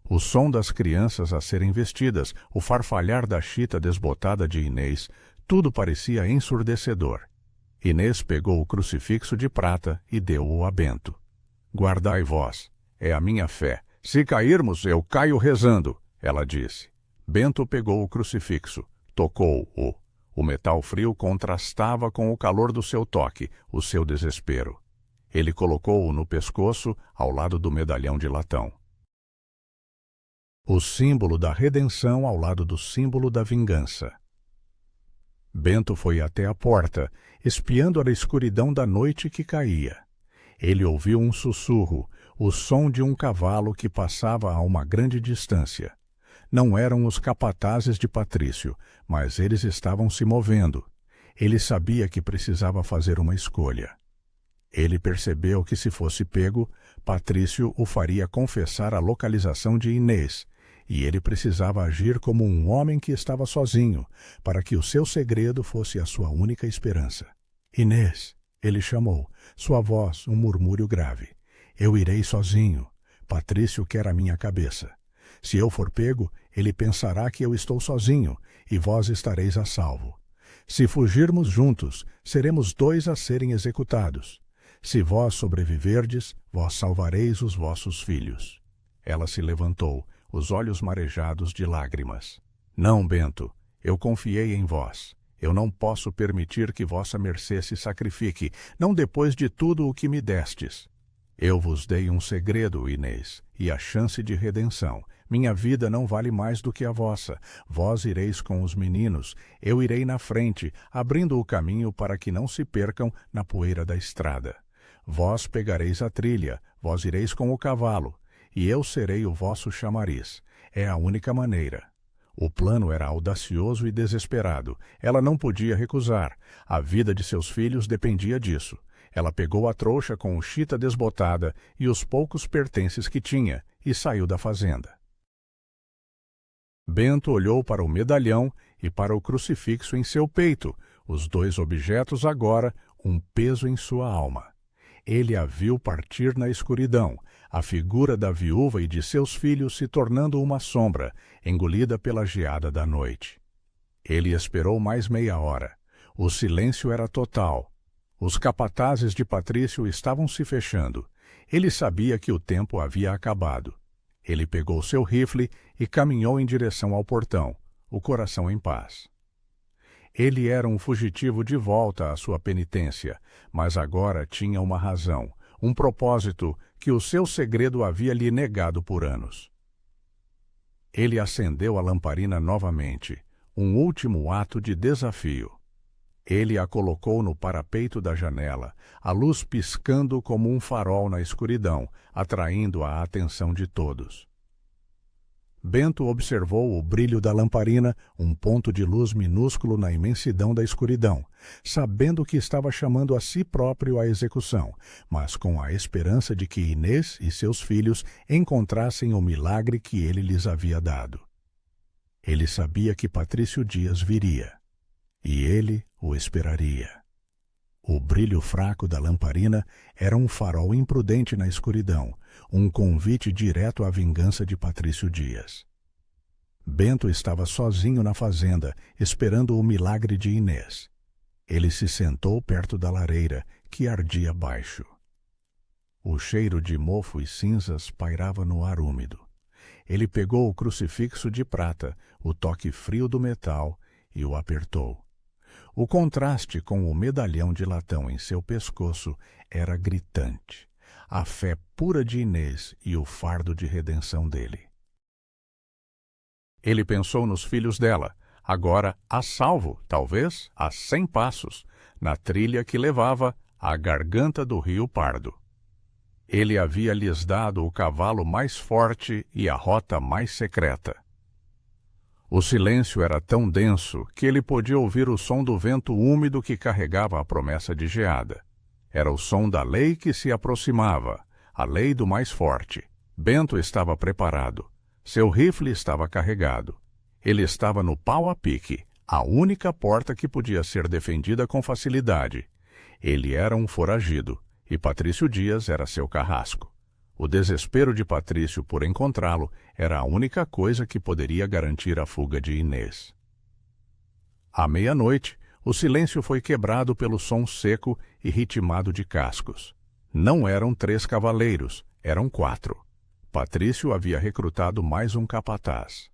O som das crianças a serem vestidas, o farfalhar da chita desbotada de Inês, tudo parecia ensurdecedor. Inês pegou o crucifixo de prata e deu-o a Bento. Guardai vós, é a minha fé. Se cairmos, eu caio rezando, ela disse. Bento pegou o crucifixo, tocou-o. O metal frio contrastava com o calor do seu toque, o seu desespero. Ele colocou-o no pescoço, ao lado do medalhão de latão. O símbolo da redenção ao lado do símbolo da vingança. Bento foi até a porta, espiando a escuridão da noite que caía. Ele ouviu um sussurro, o som de um cavalo que passava a uma grande distância. Não eram os capatazes de Patrício, mas eles estavam se movendo. Ele sabia que precisava fazer uma escolha. Ele percebeu que, se fosse pego, Patrício o faria confessar a localização de Inês, e ele precisava agir como um homem que estava sozinho, para que o seu segredo fosse a sua única esperança. Inês, ele chamou, sua voz um murmúrio grave. Eu irei sozinho. Patrício quer a minha cabeça. Se eu for pego, ele pensará que eu estou sozinho, e vós estareis a salvo. Se fugirmos juntos, seremos 2 a serem executados. Se vós sobreviverdes, vós salvareis os vossos filhos. Ela se levantou, os olhos marejados de lágrimas. Não, Bento, eu confiei em vós. Eu não posso permitir que vossa mercê se sacrifique, não depois de tudo o que me destes. Eu vos dei um segredo, Inês, e a chance de redenção. Minha vida não vale mais do que a vossa. Vós ireis com os meninos, eu irei na frente, abrindo o caminho para que não se percam na poeira da estrada. Vós pegareis a trilha, vós ireis com o cavalo, e eu serei o vosso chamariz. É a única maneira. O plano era audacioso e desesperado. Ela não podia recusar. A vida de seus filhos dependia disso. Ela pegou a trouxa com o chita desbotada e os poucos pertences que tinha e saiu da fazenda. Bento olhou para o medalhão e para o crucifixo em seu peito, os 2 objetos agora um peso em sua alma. Ele a viu partir na escuridão, a figura da viúva e de seus filhos se tornando uma sombra, engolida pela geada da noite. Ele esperou mais meia hora. O silêncio era total. Os capatazes de Patrício estavam se fechando. Ele sabia que o tempo havia acabado. Ele pegou seu rifle e caminhou em direção ao portão, o coração em paz. Ele era um fugitivo de volta à sua penitência, mas agora tinha uma razão, um propósito que o seu segredo havia lhe negado por anos. Ele acendeu a lamparina novamente, um último ato de desafio. Ele a colocou no parapeito da janela, a luz piscando como um farol na escuridão, atraindo a atenção de todos. Bento observou o brilho da lamparina, um ponto de luz minúsculo na imensidão da escuridão, sabendo que estava chamando a si próprio à execução, mas com a esperança de que Inês e seus filhos encontrassem o milagre que ele lhes havia dado. Ele sabia que Patrício Dias viria, e ele o esperaria. O brilho fraco da lamparina era um farol imprudente na escuridão, um convite direto à vingança de Patrício Dias. Bento estava sozinho na fazenda, esperando o milagre de Inês. Ele se sentou perto da lareira, que ardia baixo. O cheiro de mofo e cinzas pairava no ar úmido. Ele pegou o crucifixo de prata, o toque frio do metal, e o apertou. O contraste com o medalhão de latão em seu pescoço era gritante. A fé pura de Inês e o fardo de redenção dele. Ele pensou nos filhos dela, agora a salvo, talvez a 100 passos, na trilha que levava à garganta do Rio Pardo. Ele havia lhes dado o cavalo mais forte e a rota mais secreta. O silêncio era tão denso que ele podia ouvir o som do vento úmido que carregava a promessa de geada. Era o som da lei que se aproximava, a lei do mais forte. Bento estava preparado. Seu rifle estava carregado. Ele estava no pau a pique, a única porta que podia ser defendida com facilidade. Ele era um foragido, e Patrício Dias era seu carrasco. O desespero de Patrício por encontrá-lo era a única coisa que poderia garantir a fuga de Inês. À meia-noite, o silêncio foi quebrado pelo som seco e ritmado de cascos. Não eram 3 cavaleiros, eram 4. Patrício havia recrutado mais um capataz.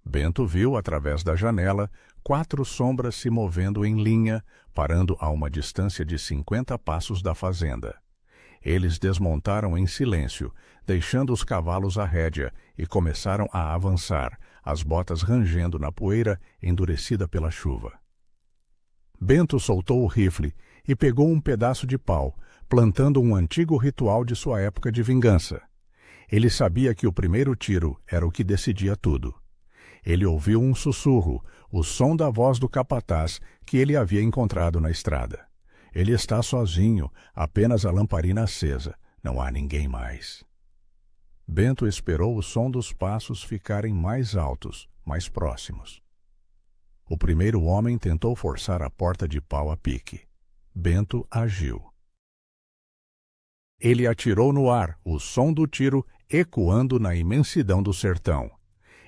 Bento viu, através da janela, 4 sombras se movendo em linha, parando a uma distância de 50 passos da fazenda. Eles desmontaram em silêncio, deixando os cavalos à rédea, e começaram a avançar, as botas rangendo na poeira endurecida pela chuva. Bento soltou o rifle e pegou um pedaço de pau, plantando um antigo ritual de sua época de vingança. Ele sabia que o primeiro tiro era o que decidia tudo. Ele ouviu um sussurro, o som da voz do capataz que ele havia encontrado na estrada. Ele está sozinho, apenas a lamparina acesa. Não há ninguém mais. Bento esperou o som dos passos ficarem mais altos, mais próximos. O primeiro homem tentou forçar a porta de pau a pique. Bento agiu. Ele atirou no ar, o som do tiro ecoando na imensidão do sertão.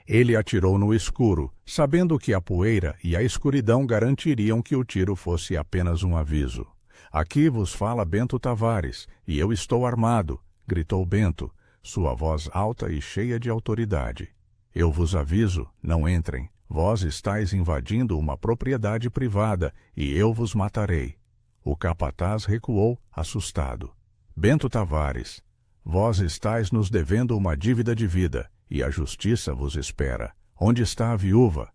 Ele atirou no escuro, sabendo que a poeira e a escuridão garantiriam que o tiro fosse apenas um aviso. Aqui vos fala Bento Tavares, e eu estou armado, gritou Bento, sua voz alta e cheia de autoridade. Eu vos aviso, não entrem. Vós estáis invadindo uma propriedade privada, e eu vos matarei. O capataz recuou, assustado. Bento Tavares, vós estáis nos devendo uma dívida de vida, e a justiça vos espera. Onde está a viúva?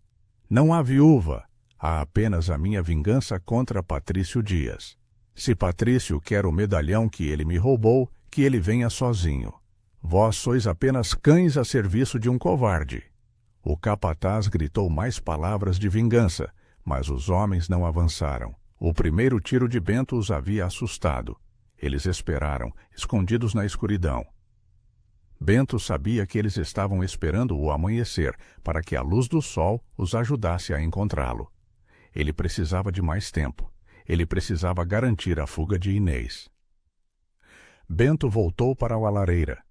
Não há viúva. Há apenas a minha vingança contra Patrício Dias. Se Patrício quer o medalhão que ele me roubou, que ele venha sozinho. Vós sois apenas cães a serviço de um covarde. O capataz gritou mais palavras de vingança, mas os homens não avançaram. O primeiro tiro de Bento os havia assustado. Eles esperaram, escondidos na escuridão. Bento sabia que eles estavam esperando o amanhecer para que a luz do sol os ajudasse a encontrá-lo. Ele precisava de mais tempo. Ele precisava garantir a fuga de Inês. Bento voltou para a lareira.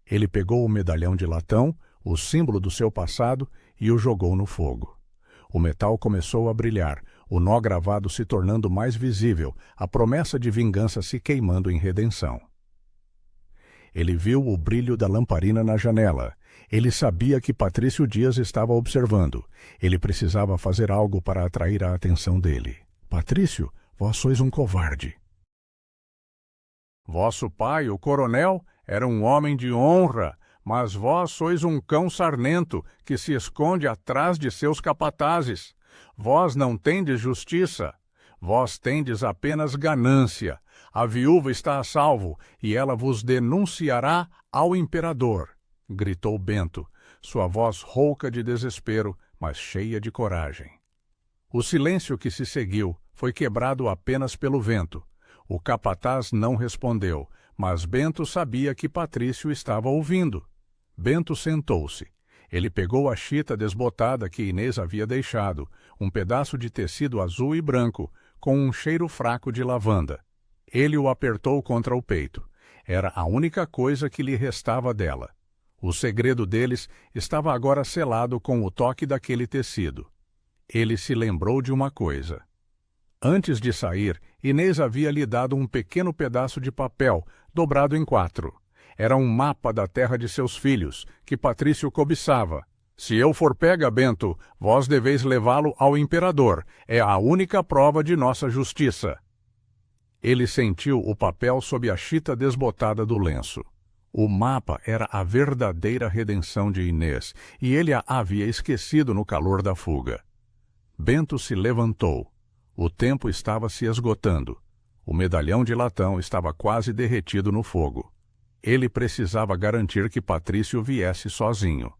Ele pegou o medalhão de latão, o símbolo do seu passado, e o jogou no fogo. O metal começou a brilhar, o nó gravado se tornando mais visível, a promessa de vingança se queimando em redenção. Ele viu o brilho da lamparina na janela. Ele sabia que Patrício Dias estava observando. Ele precisava fazer algo para atrair a atenção dele. Patrício, vós sois um covarde. Vosso pai, o coronel, era um homem de honra, mas vós sois um cão sarnento que se esconde atrás de seus capatazes. Vós não tendes justiça. Vós tendes apenas ganância. A viúva está a salvo, e ela vos denunciará ao imperador, gritou Bento, sua voz rouca de desespero, mas cheia de coragem. O silêncio que se seguiu foi quebrado apenas pelo vento. O capataz não respondeu, mas Bento sabia que Patrício estava ouvindo. Bento sentou-se. Ele pegou a chita desbotada que Inês havia deixado, um pedaço de tecido azul e branco, com um cheiro fraco de lavanda. Ele o apertou contra o peito. Era a única coisa que lhe restava dela. O segredo deles estava agora selado com o toque daquele tecido. Ele se lembrou de uma coisa. Antes de sair, Inês havia lhe dado um pequeno pedaço de papel, dobrado em 4. Era um mapa da terra de seus filhos, que Patrício cobiçava. Se eu for pega, Bento, vós deveis levá-lo ao imperador. É a única prova de nossa justiça. Ele sentiu o papel sob a chita desbotada do lenço. O mapa era a verdadeira redenção de Inês, e ele a havia esquecido no calor da fuga. Bento se levantou. O tempo estava se esgotando. O medalhão de latão estava quase derretido no fogo. Ele precisava garantir que Patrício viesse sozinho.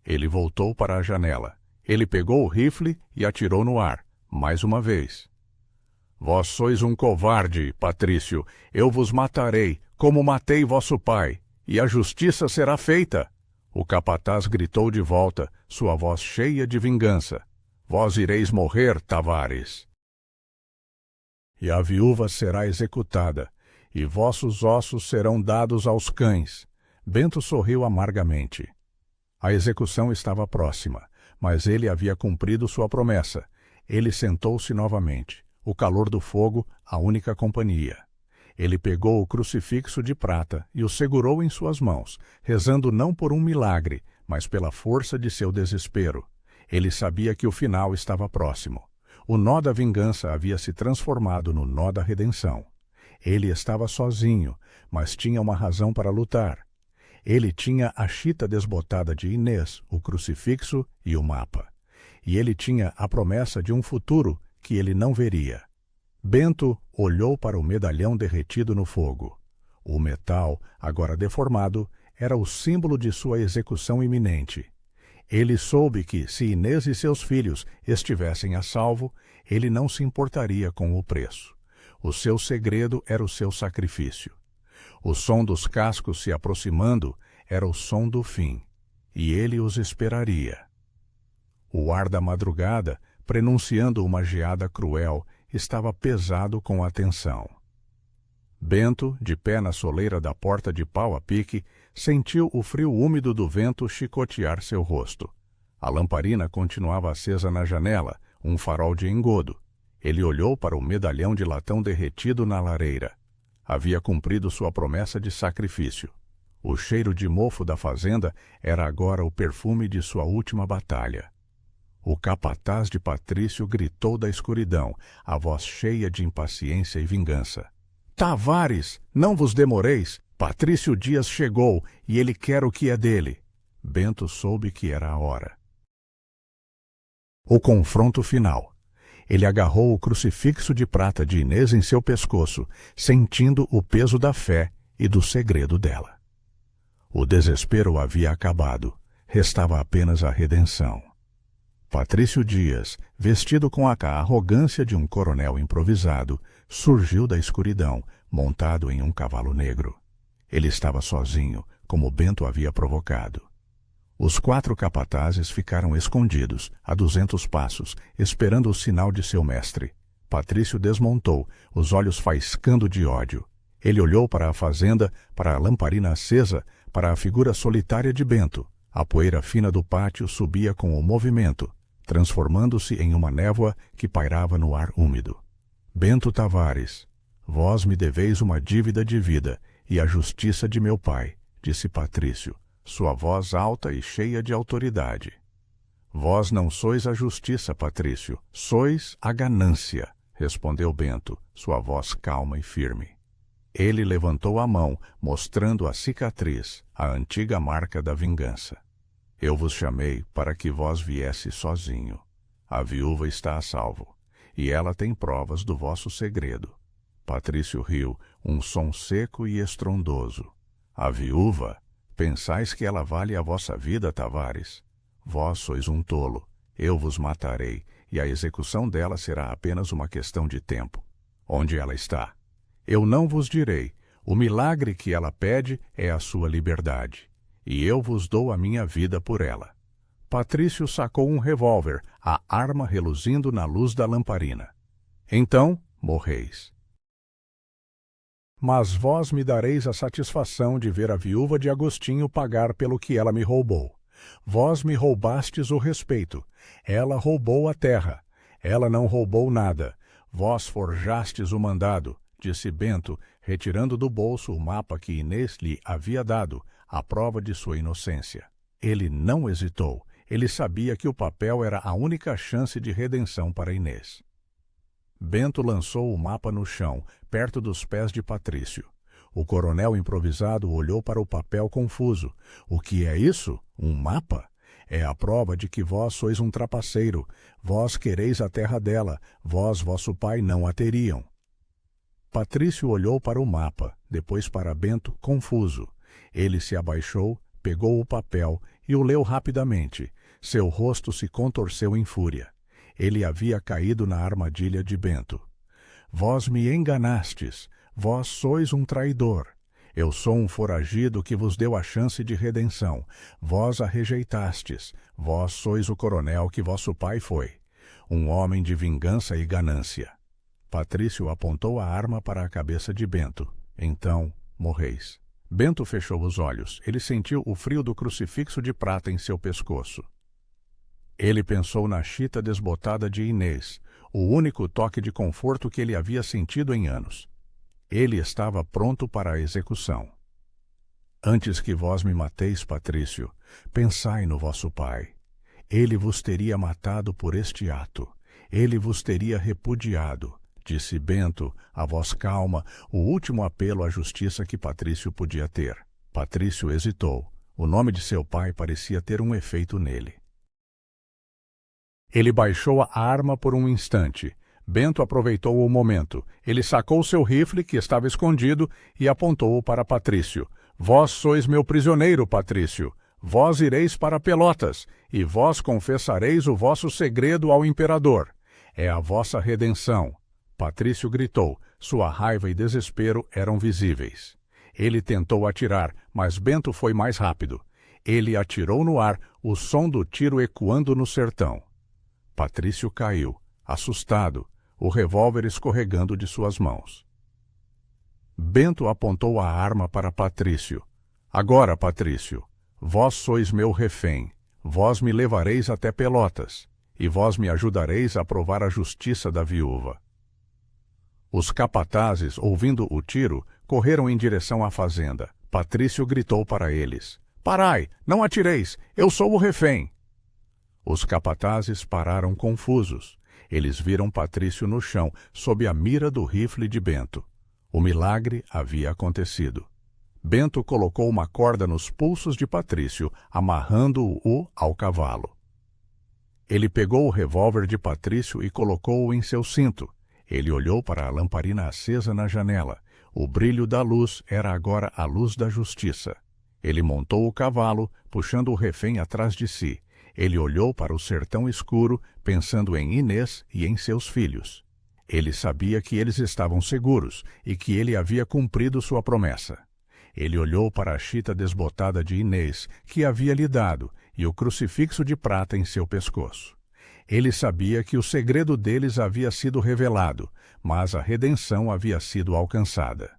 Ele voltou para a janela. Ele pegou o rifle e atirou no ar, mais uma vez. Vós sois um covarde, Patrício. Eu vos matarei, como matei vosso pai, e a justiça será feita. O capataz gritou de volta, sua voz cheia de vingança. Vós ireis morrer, Tavares. E a viúva será executada, e vossos ossos serão dados aos cães. Bento sorriu amargamente. A execução estava próxima, mas ele havia cumprido sua promessa. Ele sentou-se novamente. O calor do fogo, a única companhia. Ele pegou o crucifixo de prata e o segurou em suas mãos, rezando não por um milagre, mas pela força de seu desespero. Ele sabia que o final estava próximo. O nó da vingança havia se transformado no nó da redenção. Ele estava sozinho, mas tinha uma razão para lutar. Ele tinha a chita desbotada de Inês, o crucifixo e o mapa. E ele tinha a promessa de um futuro que ele não veria. Bento olhou para o medalhão derretido no fogo. O metal, agora deformado, era o símbolo de sua execução iminente. Ele soube que, se Inês e seus filhos estivessem a salvo, ele não se importaria com o preço. O seu segredo era o seu sacrifício. O som dos cascos se aproximando era o som do fim, e ele os esperaria. O ar da madrugada, prenunciando uma geada cruel, estava pesado com a tensão. Bento, de pé na soleira da porta de pau a pique, sentiu o frio úmido do vento chicotear seu rosto. A lamparina continuava acesa na janela, um farol de engodo. Ele olhou para o medalhão de latão derretido na lareira. Havia cumprido sua promessa de sacrifício. O cheiro de mofo da fazenda era agora o perfume de sua última batalha. O capataz de Patrício gritou da escuridão, a voz cheia de impaciência e vingança. Tavares, não vos demoreis! Patrício Dias chegou e ele quer o que é dele. Bento soube que era a hora. O confronto final. Ele agarrou o crucifixo de prata de Inês em seu pescoço, sentindo o peso da fé e do segredo dela. O desespero havia acabado. Restava apenas a redenção. Patrício Dias, vestido com a arrogância de um coronel improvisado, surgiu da escuridão, montado em um cavalo negro. Ele estava sozinho, como Bento havia provocado. Os 4 capatazes ficaram escondidos, a 200 passos, esperando o sinal de seu mestre. Patrício desmontou, os olhos faiscando de ódio. Ele olhou para a fazenda, para a lamparina acesa, para a figura solitária de Bento. A poeira fina do pátio subia com o movimento, transformando-se em uma névoa que pairava no ar úmido. Bento Tavares, vós me deveis uma dívida de vida e a justiça de meu pai, disse Patrício, sua voz alta e cheia de autoridade. Vós não sois a justiça, Patrício, sois a ganância, respondeu Bento, sua voz calma e firme. Ele levantou a mão, mostrando a cicatriz, a antiga marca da vingança. Eu vos chamei para que vós viesse sozinho. A viúva está a salvo, e ela tem provas do vosso segredo. Patrício riu, um som seco e estrondoso. A viúva? Pensais que ela vale a vossa vida, Tavares? Vós sois um tolo. Eu vos matarei, e a execução dela será apenas uma questão de tempo. Onde ela está? Eu não vos direi. O milagre que ela pede é a sua liberdade, e eu vos dou a minha vida por ela. Patrício sacou um revólver, a arma reluzindo na luz da lamparina. Então, morreis. Mas vós me dareis a satisfação de ver a viúva de Agostinho pagar pelo que ela me roubou. Vós me roubastes o respeito. Ela roubou a terra. Ela não roubou nada. Vós forjastes o mandado, disse Bento, retirando do bolso o mapa que Inês lhe havia dado, a prova de sua inocência. Ele não hesitou. Ele sabia que o papel era a única chance de redenção para Inês. Bento lançou o mapa no chão, perto dos pés de Patrício. O coronel improvisado olhou para o papel confuso. O que é isso? Um mapa? É a prova de que vós sois um trapaceiro. Vós quereis a terra dela. Vós, vosso pai, não a teriam. Patrício olhou para o mapa, depois para Bento, confuso. Ele se abaixou, pegou o papel e o leu rapidamente. Seu rosto se contorceu em fúria. Ele havia caído na armadilha de Bento. Vós me enganastes, vós sois um traidor. Eu sou um foragido que vos deu a chance de redenção. Vós a rejeitastes, vós sois o coronel que vosso pai foi. Um homem de vingança e ganância. Patrício apontou a arma para a cabeça de Bento. Então, morreis. Bento fechou os olhos. Ele sentiu o frio do crucifixo de prata em seu pescoço. Ele pensou na chita desbotada de Inês, o único toque de conforto que ele havia sentido em anos. Ele estava pronto para a execução. Antes que vós me mateis, Patrício, pensai no vosso pai. Ele vos teria matado por este ato. Ele vos teria repudiado. Disse Bento, a voz calma, o último apelo à justiça que Patrício podia ter. Patrício hesitou. O nome de seu pai parecia ter um efeito nele. Ele baixou a arma por um instante. Bento aproveitou o momento. Ele sacou seu rifle, que estava escondido, e apontou-o para Patrício. Vós sois meu prisioneiro, Patrício. Vós ireis para Pelotas, e vós confessareis o vosso segredo ao imperador. É a vossa redenção. Patrício gritou. Sua raiva e desespero eram visíveis. Ele tentou atirar, mas Bento foi mais rápido. Ele atirou no ar, o som do tiro ecoando no sertão. Patrício caiu, assustado, o revólver escorregando de suas mãos. Bento apontou a arma para Patrício. Agora, Patrício, vós sois meu refém. Vós me levareis até Pelotas, e vós me ajudareis a provar a justiça da viúva. Os capatazes, ouvindo o tiro, correram em direção à fazenda. Patrício gritou para eles. Parai, não atireis, eu sou o refém. Os capatazes pararam confusos. Eles viram Patrício no chão, sob a mira do rifle de Bento. O milagre havia acontecido. Bento colocou uma corda nos pulsos de Patrício, amarrando-o ao cavalo. Ele pegou o revólver de Patrício e colocou-o em seu cinto. Ele olhou para a lamparina acesa na janela. O brilho da luz era agora a luz da justiça. Ele montou o cavalo, puxando o refém atrás de si. Ele olhou para o sertão escuro, pensando em Inês e em seus filhos. Ele sabia que eles estavam seguros e que ele havia cumprido sua promessa. Ele olhou para a chita desbotada de Inês, que havia lhe dado, e o crucifixo de prata em seu pescoço. Ele sabia que o segredo deles havia sido revelado, mas a redenção havia sido alcançada.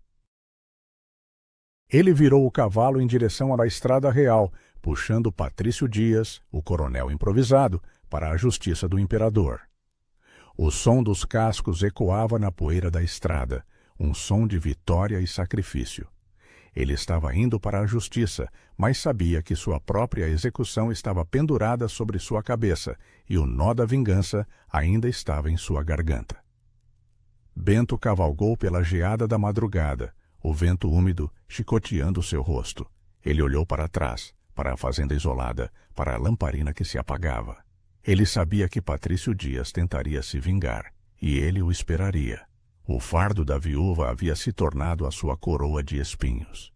Ele virou o cavalo em direção à estrada real, puxando Patrício Dias, o coronel improvisado, para a justiça do imperador. O som dos cascos ecoava na poeira da estrada, um som de vitória e sacrifício. Ele estava indo para a justiça, mas sabia que sua própria execução estava pendurada sobre sua cabeça e o nó da vingança ainda estava em sua garganta. Bento cavalgou pela geada da madrugada, o vento úmido chicoteando seu rosto. Ele olhou para trás, para a fazenda isolada, para a lamparina que se apagava. Ele sabia que Patrício Dias tentaria se vingar, e ele o esperaria. O fardo da viúva havia se tornado a sua coroa de espinhos.